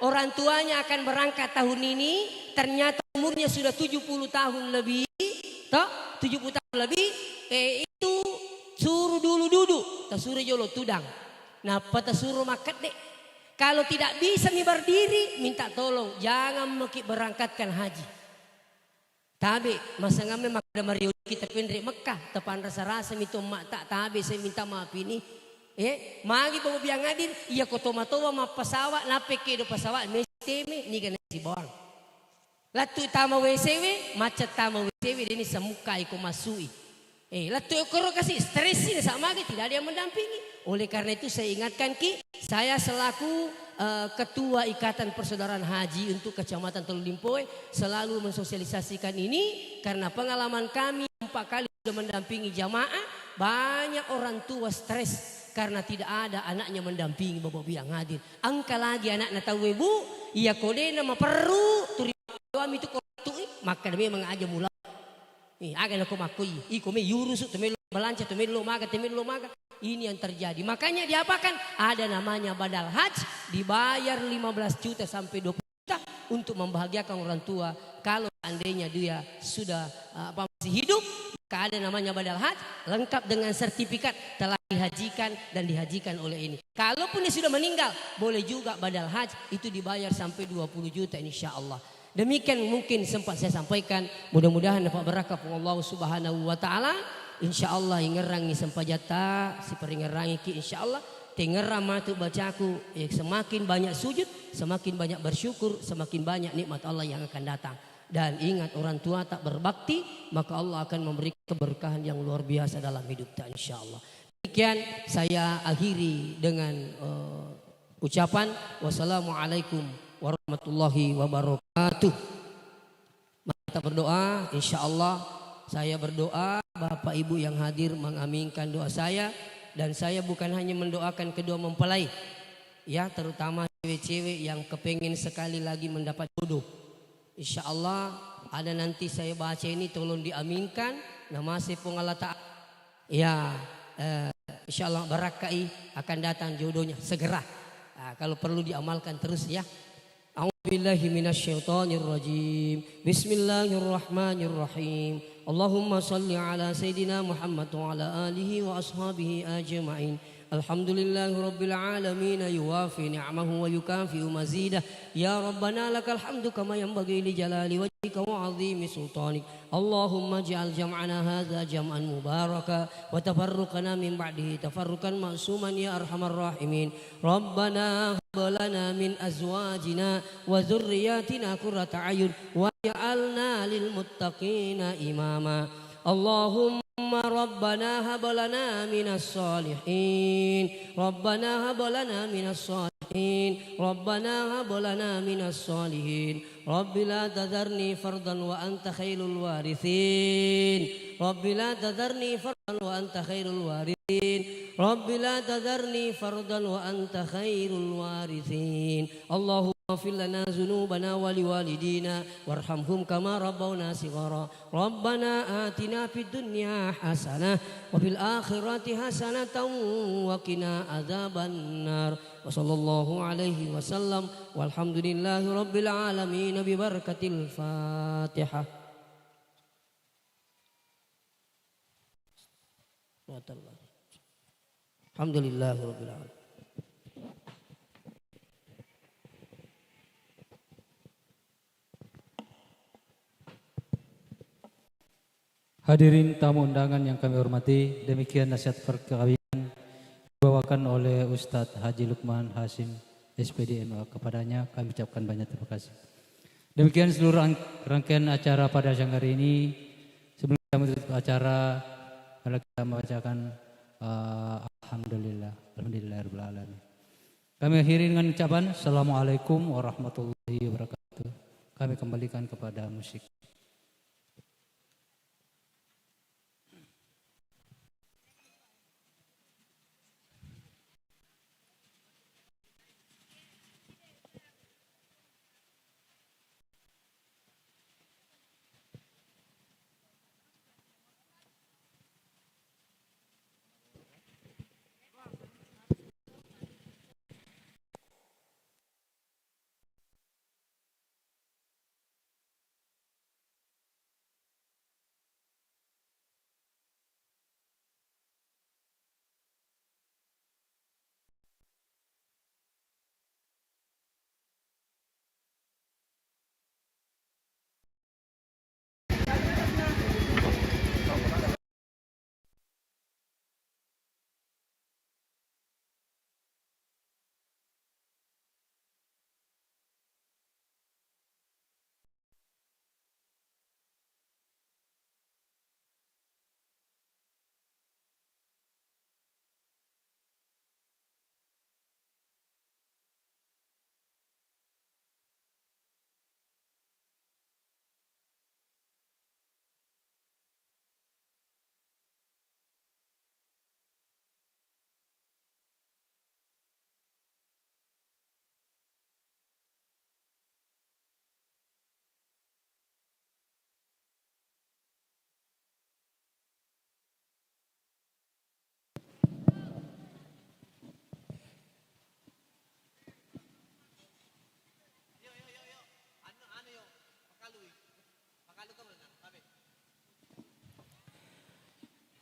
[SPEAKER 10] orang tuanya akan berangkat tahun ini, ternyata umurnya sudah 70 tahun lebih, toh 70 tahun lebih, itu suruh dulu duduk, tak suruh jolo tudang. Napa tak suruh makan dek? Kalau tidak bisa nih berdiri, minta tolong jangan mungkin berangkatkan haji. Tabe masa ngame makada Mario kita pendek Mekah, tepan rasa-rasa itu mak tak tabe saya minta maaf ini. Magi bawa biang hadir, iya kotomato ma pesawat nape ke do pesawat mesteme ni kan si bawang. Latu tama WCW, macet tama WCW ini semuka iko masui. Latu ekor kasih stres ini sama lagi tidak ada yang mendampingi. Oleh karena itu saya ingatkan Ki, saya selaku Ketua Ikatan Persaudaraan Haji untuk Kecamatan Teluk Limpoe selalu mensosialisasikan ini karena pengalaman kami 4 kali sudah mendampingi jamaah, banyak orang tua stres karena tidak ada anaknya mendampingi bapak biang hadir. Angka lagi anaknya tahu ibu, iya kode nama perlu turi kami itu kotui maka demi mengajar mula. Agan aku makui, iko me yurus tu melo belanja tu melo maga. Ini yang terjadi. Makanya diapakan? Ada namanya badal haji, dibayar 15 juta sampai 20 juta untuk membahagiakan orang tua. Kalau seandainya dia sudah masih hidup, maka ada namanya badal haji, lengkap dengan sertifikat telah dihajikan dan dihajikan oleh ini. Kalaupun dia sudah meninggal, boleh juga badal haji itu dibayar sampai 20 juta insya Allah. Demikian mungkin sempat saya sampaikan. Mudah-mudahan dapat berkah Allah Subhanahu wa taala. Insyaallah ingerangi sempajata si peringerangi ki insyaallah tengerah matu bacaku semakin banyak sujud, semakin banyak bersyukur, semakin banyak nikmat Allah yang akan datang. Dan ingat orang tua tak berbakti, maka Allah akan memberi keberkahan yang luar biasa dalam hidup kita insyaallah. Demikian saya akhiri dengan ucapan wassalamualaikum warahmatullahi wabarakatuh. Mari kita berdoa insyaallah. Saya berdoa Bapak Ibu yang hadir mengaminkan doa saya. Dan saya bukan hanya mendoakan kedua mempelai, ya terutama cewek-cewek yang kepengen sekali lagi mendapat jodoh. Insya Allah ada nanti saya baca ini tolong diaminkan. Nama saya Allah Ta'ala. Ya insya Allah barakai akan datang jodohnya segera. Kalau perlu diamalkan terus ya. A'udzubillahi minasyaitonirrajim. Bismillahirrahmanirrahim. Allahumma salli ala Sayyidina Muhammad wa ala alihi wa ashabihi ajma'in. الحمد لله رب العالمين يوافي نعمه ويكافئ مزيده يا ربنا لك الحمد كما ينبغي لجلال وجهك وعظيم سلطانك اللهم اجعل جمعنا هذا جمعا مباركا وتفرقنا من بعده تفرقا معصوما يا أرحم الراحمين ربنا هب لنا من أزواجنا وذرياتنا قرة أعين واجعلنا للمتقين إماما اللهم ربنا هب لنا من الصالحين ربنا هب لنا من الصالحين ربنا هب لنا من الصالحين رب لا تذرني فردا وأنت خير الوارثين رب لا تذرني فردا وأنت خير الوارثين رب لا تذرني فردا وأنت خير الوارثين اللهم اغفر لنا ذنوبنا ولوالدينا وارحمهم كما ربونا صغارا ربنا آتنا في الدنيا حسنة وفي الآخرة حسنة وقنا عذاب النار وصلى الله عليه وسلم والحمد لله رب العالمين ببركة الفاتحة. الحمد لله رب العالمين.
[SPEAKER 8] Hadirin tamu undangan yang kami hormati, demikian nasihat perkawinan dibawakan oleh Ustadz Haji Lukman Hasim SPD MA. Kepadanya kami ucapkan banyak terima kasih. Demikian seluruh rangkaian acara pada siang hari ini. Sebelum kita menutup acara, kita membacakan Alhamdulillahirabbil alamin. Kami akhiri dengan ucapan Assalamualaikum warahmatullahi wabarakatuh. Kami kembalikan kepada musik.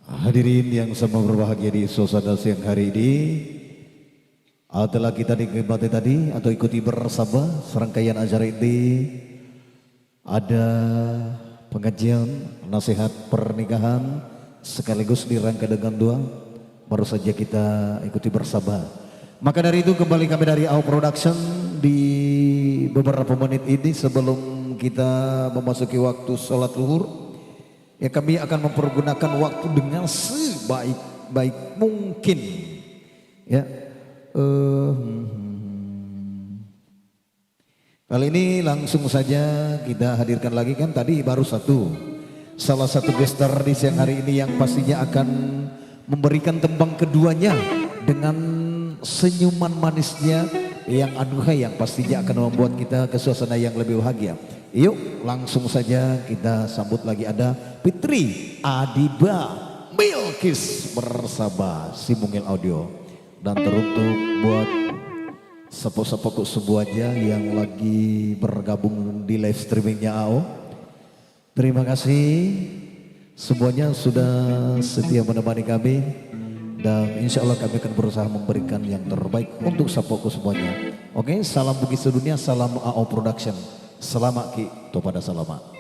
[SPEAKER 1] Hadirin yang sama berbahagia di suasana siang hari ini, telah kita nikmati tadi atau ikuti bersama serangkaian acara ini. Ada pengajian nasihat pernikahan sekaligus dirangkai dengan doa, baru saja kita ikuti bersama. Maka dari itu kembali kami dari AO Production di beberapa menit ini sebelum kita memasuki waktu sholat zuhur. Ya, kami akan mempergunakan waktu dengan sebaik-baik mungkin. Ya, kali ini langsung saja kita hadirkan lagi, kan tadi baru salah satu gestar di siang hari ini yang pastinya akan memberikan tembang keduanya dengan senyuman manisnya yang aduhai yang pastinya akan membuat kita ke suasana yang lebih bahagia. Yuk langsung saja kita sambut lagi, ada Fitri Adiba Bilkis bersama Simungil Audio, dan teruntuk buat sepo-sepo semuanya yang lagi bergabung di live streamingnya AO. Terima kasih semuanya sudah setia menemani kami Dan insya Allah kami akan berusaha memberikan yang terbaik untuk sapoku semuanya. Oke, salam Bugis sedunia, salam AO Production. Selamat Ki, topada selamat.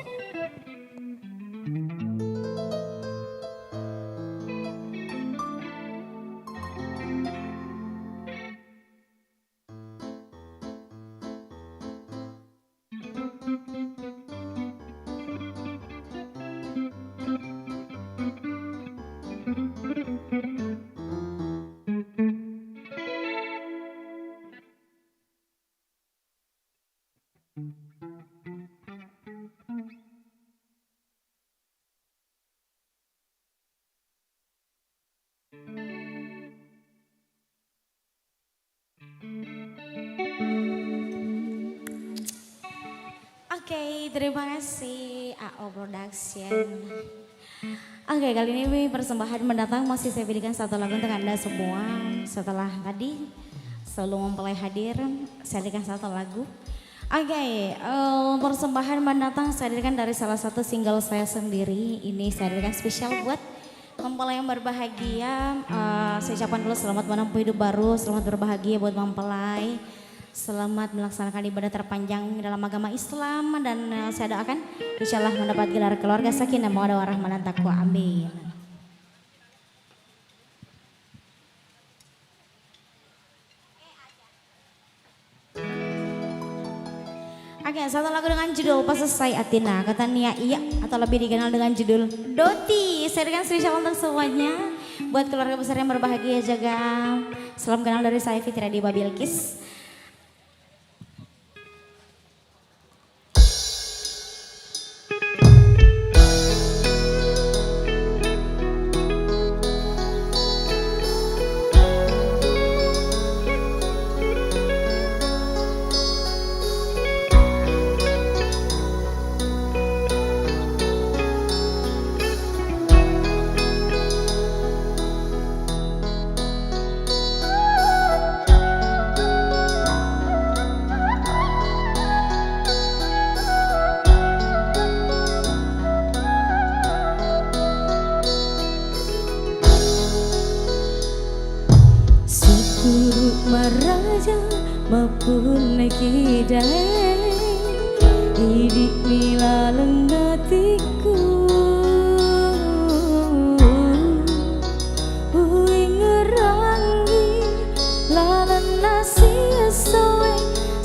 [SPEAKER 4] Oke, terima kasih AO Production. Oke, kali ini persembahan mendatang masih saya berikan satu lagu untuk Anda semua. Setelah tadi sebelum mempelai hadir, saya berikan satu lagu. Oke, persembahan mendatang saya berikan dari salah satu single saya sendiri. Ini saya berikan spesial buat mempelai yang berbahagia. Saya ucapkan dulu selamat menempuh hidup baru, selamat berbahagia buat mempelai. Selamat melaksanakan ibadah terpanjang dalam agama Islam dan saya doakan insya Allah mendapat gelar keluarga sakinah mawaddah warahmah dan taqwa. Amin. Oke, satu lagu dengan judul Pas Selesai Atina, kata Nia Iya atau lebih dikenal dengan judul Doti. Saya berikan spesial untuk semuanya buat keluarga besar yang berbahagia jaga. Salam kenal dari saya Fitri Adi Babilkis.
[SPEAKER 11] Maraja maupun kidai hidup mila lengatiku ui ngerangi lalan nasi soe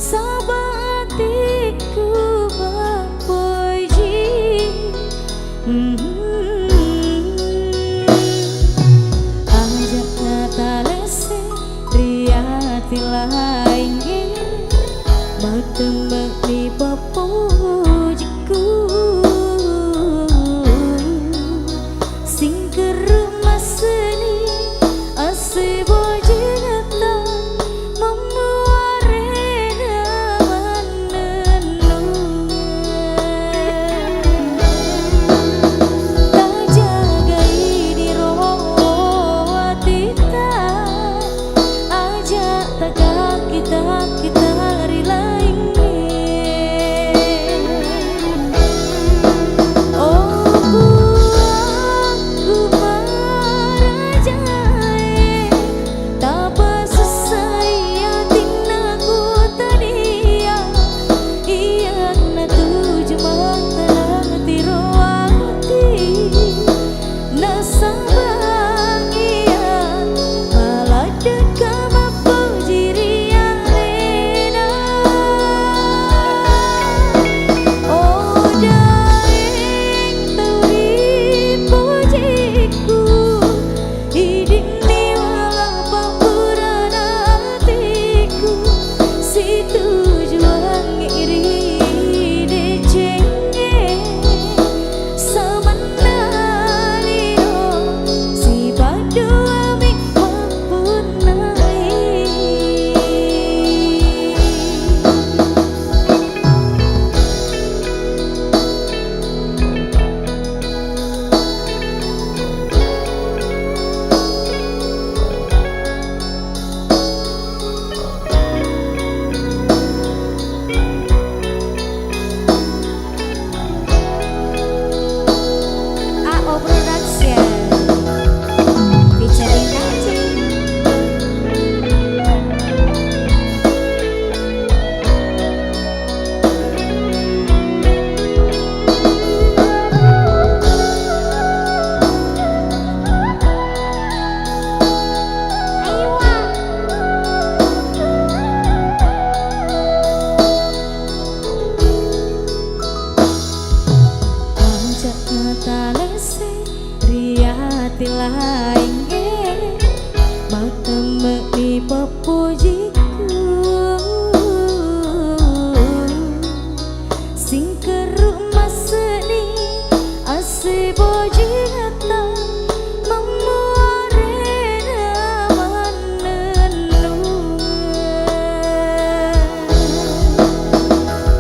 [SPEAKER 11] sabatiku bapoji ajak natalese riatilah ingin bertembak di bapojiku lainnya mateme di pepujiku sing keruk maseni ase boji ngata memuarena manenu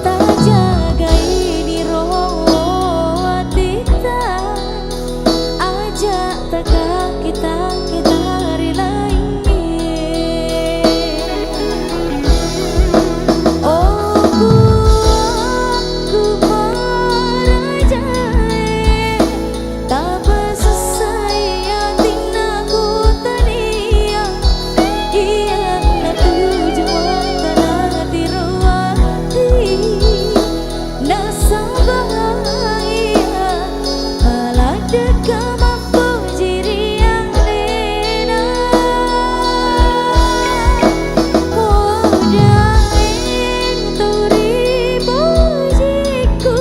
[SPEAKER 11] tak jaga ini rawatita ajak tegak kita hari lainnya oh ku marajai tak selesai ya tinaku tania iya na tujuan tanah tiruati nasabahaya malah dekat mampu jiri yang lena modain turi bojiku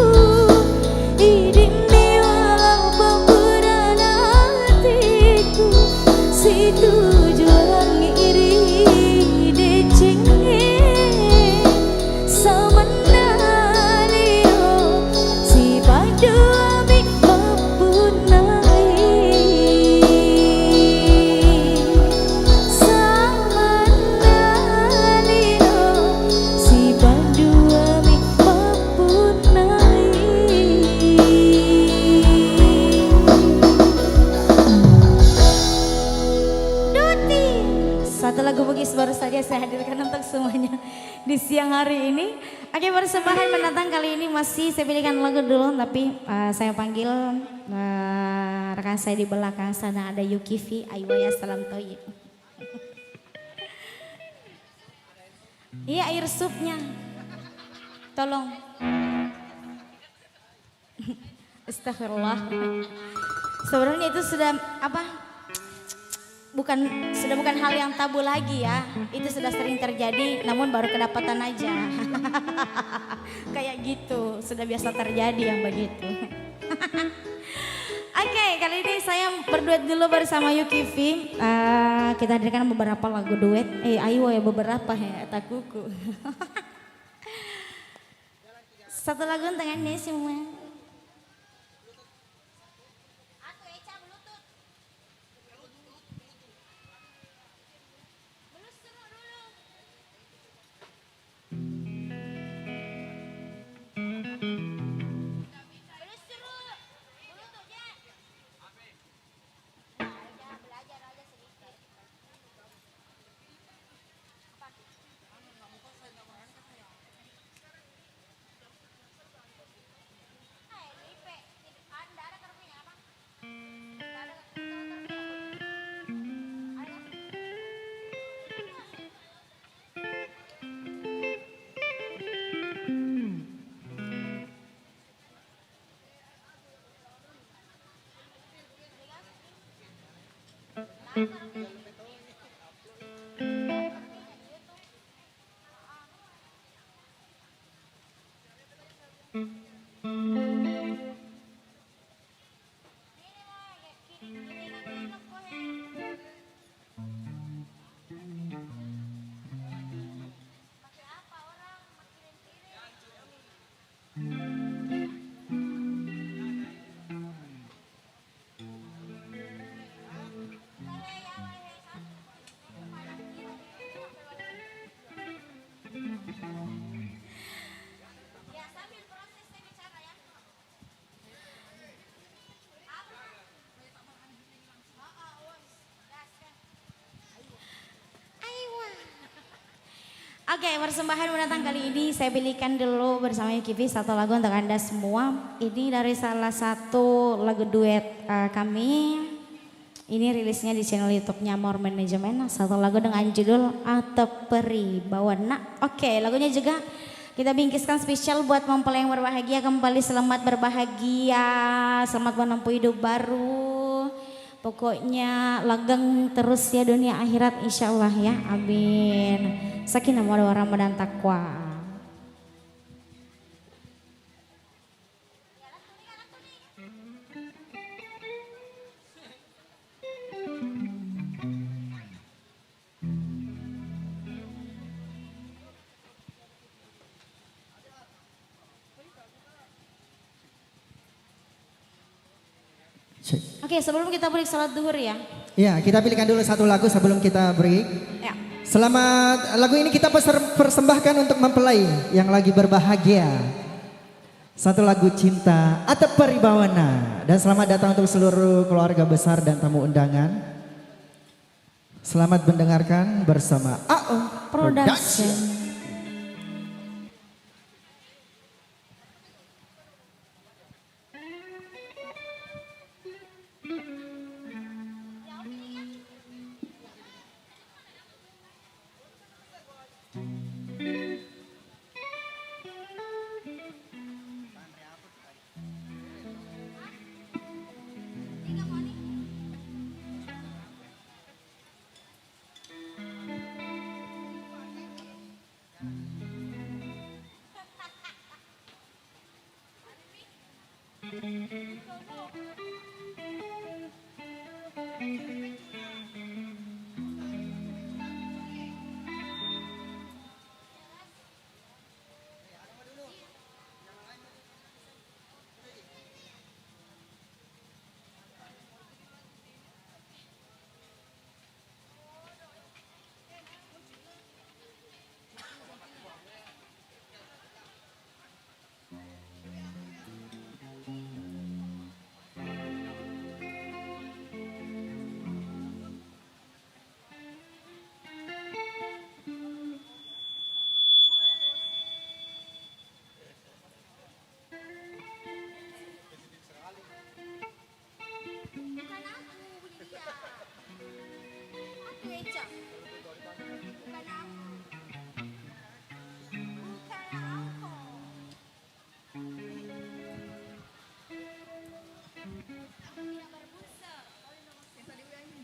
[SPEAKER 11] idini walau pemburan hatiku si tujuan iri decengnya sama nalio si padu amik mempunai sama nalio si padu amik mempunai. Duti. Satu lagu bugis baru saja saya hadirkan untuk semuanya di siang hari ini. Oke, persembahan mendatang kali ini masih saya pilihkan lagu dulu, tapi saya panggil rekan saya di belakang sana ada Yukifi, Aiwaya Salam Toyib. Iya, air supnya. Tolong. Astagfirullah. Sebenarnya itu sudah sudah bukan hal yang tabu lagi ya. Itu sudah sering terjadi namun baru kedapatan aja. Kayak gitu, sudah biasa terjadi yang begitu. Oke, kali ini saya berduet dulu bersama Yukifi. Kita hadirkan beberapa lagu duet. Ayo ya beberapa ya, tak kuku. Satu lagu dengan ini semua. Oke, persembahan mendatang kali ini saya pilihkan dulu bersama Yukifi satu lagu untuk Anda semua. Ini dari salah satu lagu duet kami. Ini rilisnya di channel YouTube-nya More Management. Satu lagu dengan judul Atep Peri Bawana. Oke, lagunya juga kita bingkiskan spesial buat mempelai yang berbahagia kembali, selamat berbahagia, selamat menempuh hidup baru. Pokoknya langgeng terus ya dunia akhirat insya Allah ya, amin. Sakinah mawaddah warahmah dan takwa. Oke, sebelum kita break salat duhur ya.
[SPEAKER 7] Ya, kita pilihkan dulu satu lagu sebelum kita break.
[SPEAKER 11] Ya.
[SPEAKER 7] Selamat, lagu ini kita persembahkan untuk mempelai yang lagi berbahagia. Satu lagu cinta Atep Paribawana. Dan selamat datang untuk seluruh keluarga besar dan tamu undangan. Selamat mendengarkan bersama AO Production.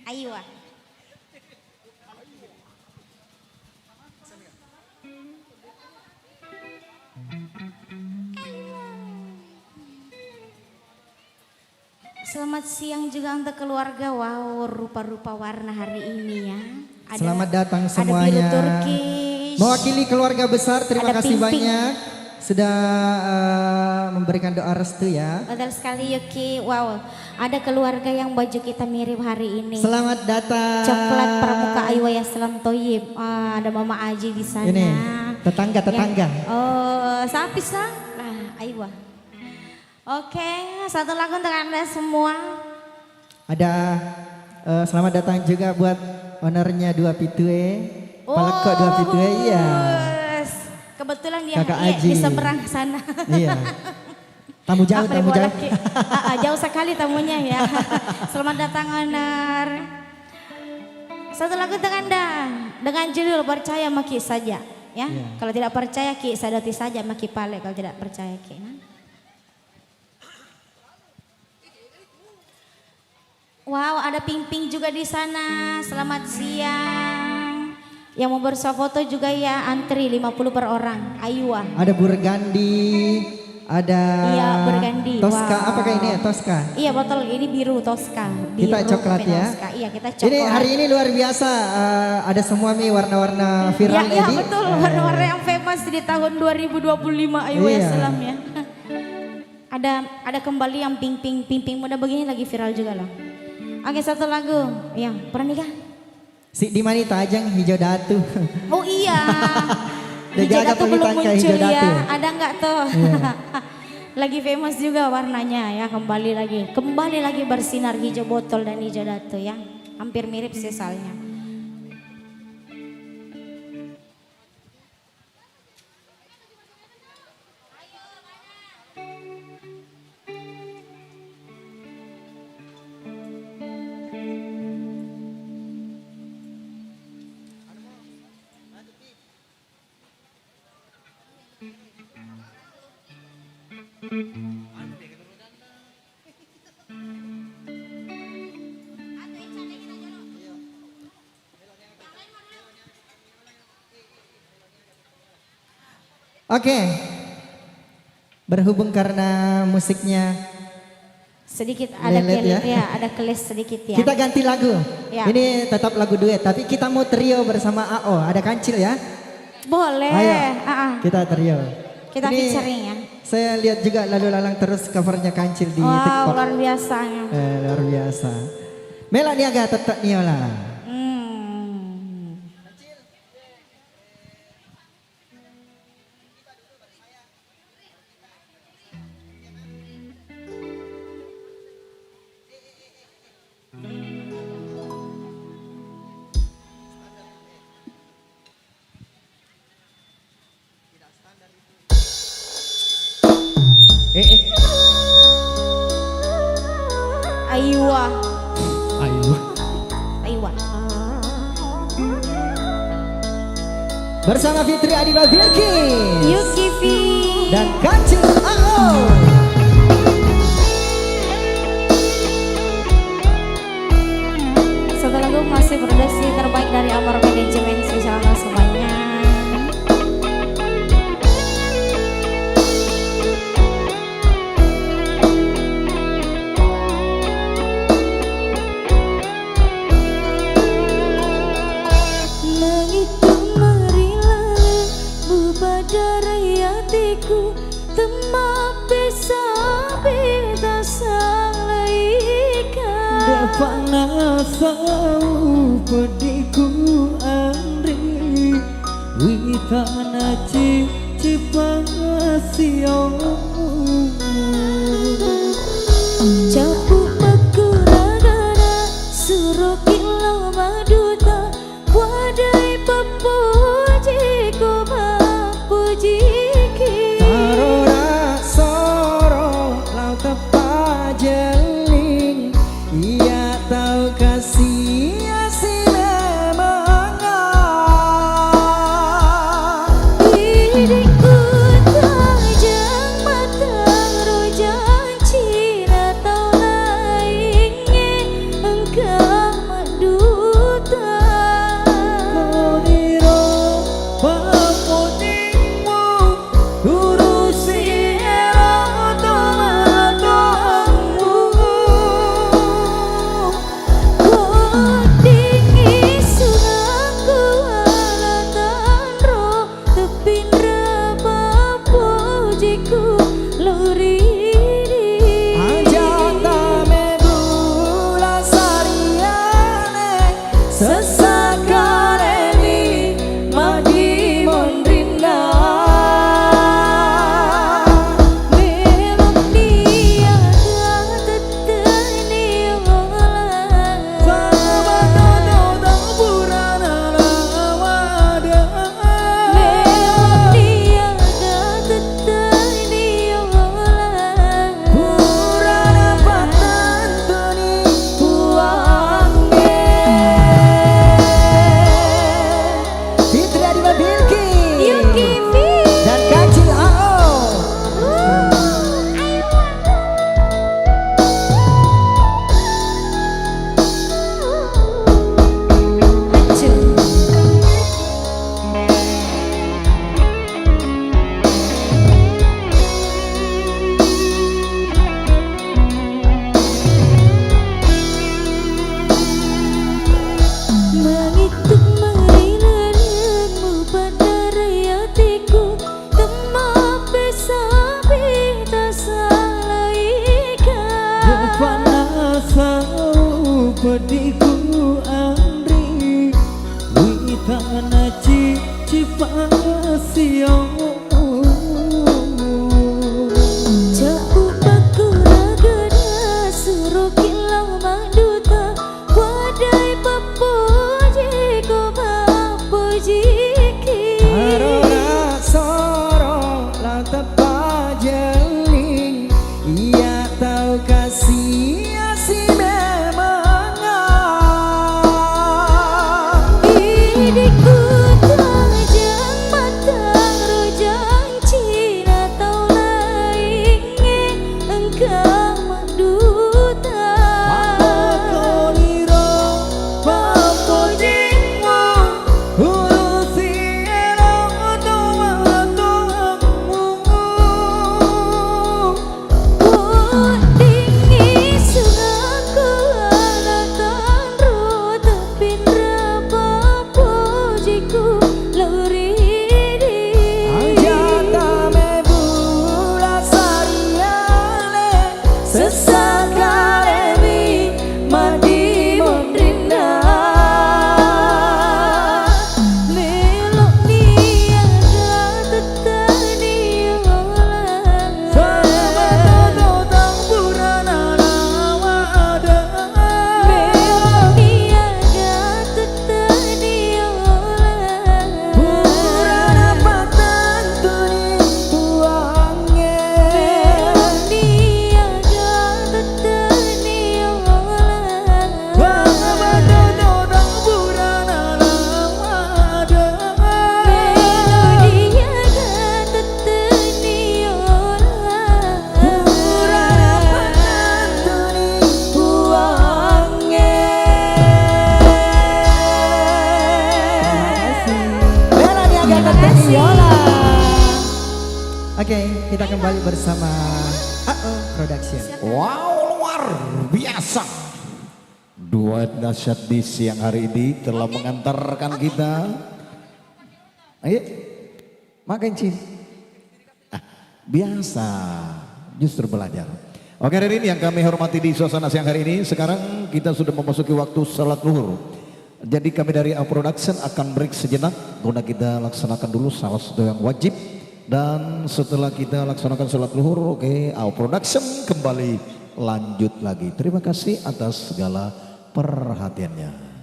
[SPEAKER 11] Ayo. Selamat siang juga untuk keluarga. Wow, rupa-rupa warna hari ini ya.
[SPEAKER 7] Selamat datang semuanya.
[SPEAKER 11] Ada biru Turkish.
[SPEAKER 7] Mewakili keluarga besar, terima
[SPEAKER 11] Ada
[SPEAKER 7] kasih
[SPEAKER 11] pink-pink.
[SPEAKER 7] banyak sudah memberikan doa restu ya.
[SPEAKER 11] Betul sekali Yuki. Wow, ada keluarga yang baju kita mirip hari ini.
[SPEAKER 7] Selamat datang.
[SPEAKER 11] Coklat Pramuka Aiwaya Selam Toyib. Ada Mama Aji di sana.
[SPEAKER 7] Ini tetangga-tetangga.
[SPEAKER 11] Ya. Oh, sapi sang. Nah, Aiwa. Oke, satu lagu untuk Anda semua.
[SPEAKER 7] Ada selamat datang juga buat ownernya Dua Pitue. Paleko Dua Pitue, iya.
[SPEAKER 11] Kebetulan dia
[SPEAKER 7] Kakak
[SPEAKER 11] iya,
[SPEAKER 7] Aji.
[SPEAKER 11] di seberang sana.
[SPEAKER 7] Iya. Tamu jauh, tamu jauh.
[SPEAKER 11] Jauh sekali tamunya ya. Selamat datang owner. Satu lagu untuk Anda dengan judul Percaya Maki saja ya. Kalau tidak percaya Ki sadoti saja Maki pale kalau tidak percaya Ki. Wow, ada Ping-Ping juga di sana. Selamat siang. Yang mau bersuah foto juga ya antri 50 per orang. Aywa.
[SPEAKER 7] Ada Burgandi, ada
[SPEAKER 11] Iya, Burgandi.
[SPEAKER 7] Tosca,
[SPEAKER 11] Wow.
[SPEAKER 7] apakah ini ya Tosca?
[SPEAKER 11] Iya betul, ini biru Tosca. Biru
[SPEAKER 7] Kita coklat ya.
[SPEAKER 11] Tosca. Iya, kita coklat.
[SPEAKER 7] Ini hari ini luar biasa, ada semua nih warna-warna viral
[SPEAKER 11] Iya
[SPEAKER 7] ini.
[SPEAKER 11] betul, warna-warna yang famous di tahun 2025 ayo ya
[SPEAKER 7] Iya.
[SPEAKER 11] salam ya. Ada kembali yang ping-ping muda begini lagi viral juga loh. Oke, satu lagu. Ya, pernah nikah?
[SPEAKER 7] Si di mana Tajang Hijau Datu.
[SPEAKER 11] Oh iya.
[SPEAKER 7] Dia jaga
[SPEAKER 11] Datu belum
[SPEAKER 7] pelitang ke
[SPEAKER 11] muncul
[SPEAKER 7] Hijau Datu.
[SPEAKER 11] ya. Ada nggak tuh?
[SPEAKER 7] Iya.
[SPEAKER 11] Lagi famous juga warnanya ya, kembali lagi bersinar hijau botol dan hijau datu ya. Hampir mirip sih soalnya.
[SPEAKER 7] Oke, berhubung karena musiknya
[SPEAKER 11] Sedikit ada
[SPEAKER 7] lelet
[SPEAKER 11] ya, ada keles sedikit ya.
[SPEAKER 7] kita ganti lagu.
[SPEAKER 11] Ya.
[SPEAKER 7] Ini tetap lagu duet, tapi kita mau trio bersama AO. Ada kancil ya?
[SPEAKER 11] Boleh.
[SPEAKER 7] Ayo,
[SPEAKER 11] Ah, ah.
[SPEAKER 7] kita trio.
[SPEAKER 11] Kita
[SPEAKER 7] Ini
[SPEAKER 11] featuring ya.
[SPEAKER 7] Saya lihat juga lalu lalang terus covernya Kancil di
[SPEAKER 11] Wow,
[SPEAKER 7] TikTok.
[SPEAKER 11] luar biasa.
[SPEAKER 7] Luar biasa. Mela niaga tetap niola.
[SPEAKER 11] Aywa.
[SPEAKER 2] Ayo.
[SPEAKER 11] Aywa.
[SPEAKER 7] Bersama Fitri Adiba Bilkis
[SPEAKER 11] Yuki V
[SPEAKER 7] dan Kancil AO.
[SPEAKER 11] Satu lagu masih produksi terbaik dari Amar Manajemen, spesial untuk semuanya.
[SPEAKER 12] Menghitung marilah bupada rakyatiku temak bisa beda salaikan
[SPEAKER 3] Depan nasau pediku andri Witana cipasio
[SPEAKER 12] Capu makuragana suruh kilo maduta Wadai papuji ko mapuji ki
[SPEAKER 7] Tarora soro lau tepa jeling. Ia tahu kasih
[SPEAKER 12] Diriku tajam mata rojang Cina tau lainnya engkau maduta
[SPEAKER 3] Kodiro pamudimu urusi erotomamu
[SPEAKER 12] Koding isungaku alatan roh tepin raba pujiku luridi
[SPEAKER 7] Ajata mebula sariane sesakareni madi mondrinda.
[SPEAKER 12] Memang dia teteni olah Memang dia teteni olah
[SPEAKER 7] Purana patantuni puangge. Fitri Adiba Bilkis
[SPEAKER 12] Yuki V
[SPEAKER 7] dan Kancil AO.
[SPEAKER 12] Menghitung marilah pada rakyatiku temak bisa beda salaikan
[SPEAKER 3] Depan nasau pediku andri Witana cipasio
[SPEAKER 12] Capu pakuragana suruh kilau maduta Wadai papuji ko mapuji ki
[SPEAKER 7] Tarora soro lau tepa jeling. Ia tahu kasih memang.
[SPEAKER 12] Diriku tajam mata
[SPEAKER 7] Oke, kita kembali bersama AO Production.
[SPEAKER 1] Wow, luar biasa. Duet dahsyat di siang hari ini telah mengantarkan kita. Ayo, makan Cin. Biasa, justru belajar. Oke, hari ini yang kami hormati di suasana siang hari ini, sekarang kita sudah memasuki waktu salat zuhur. Jadi kami dari AO Production akan break sejenak, guna kita laksanakan dulu salah satu yang wajib. Dan setelah kita laksanakan salat zuhur, oke, AO Production kembali lanjut lagi. Terima kasih atas segala perhatiannya.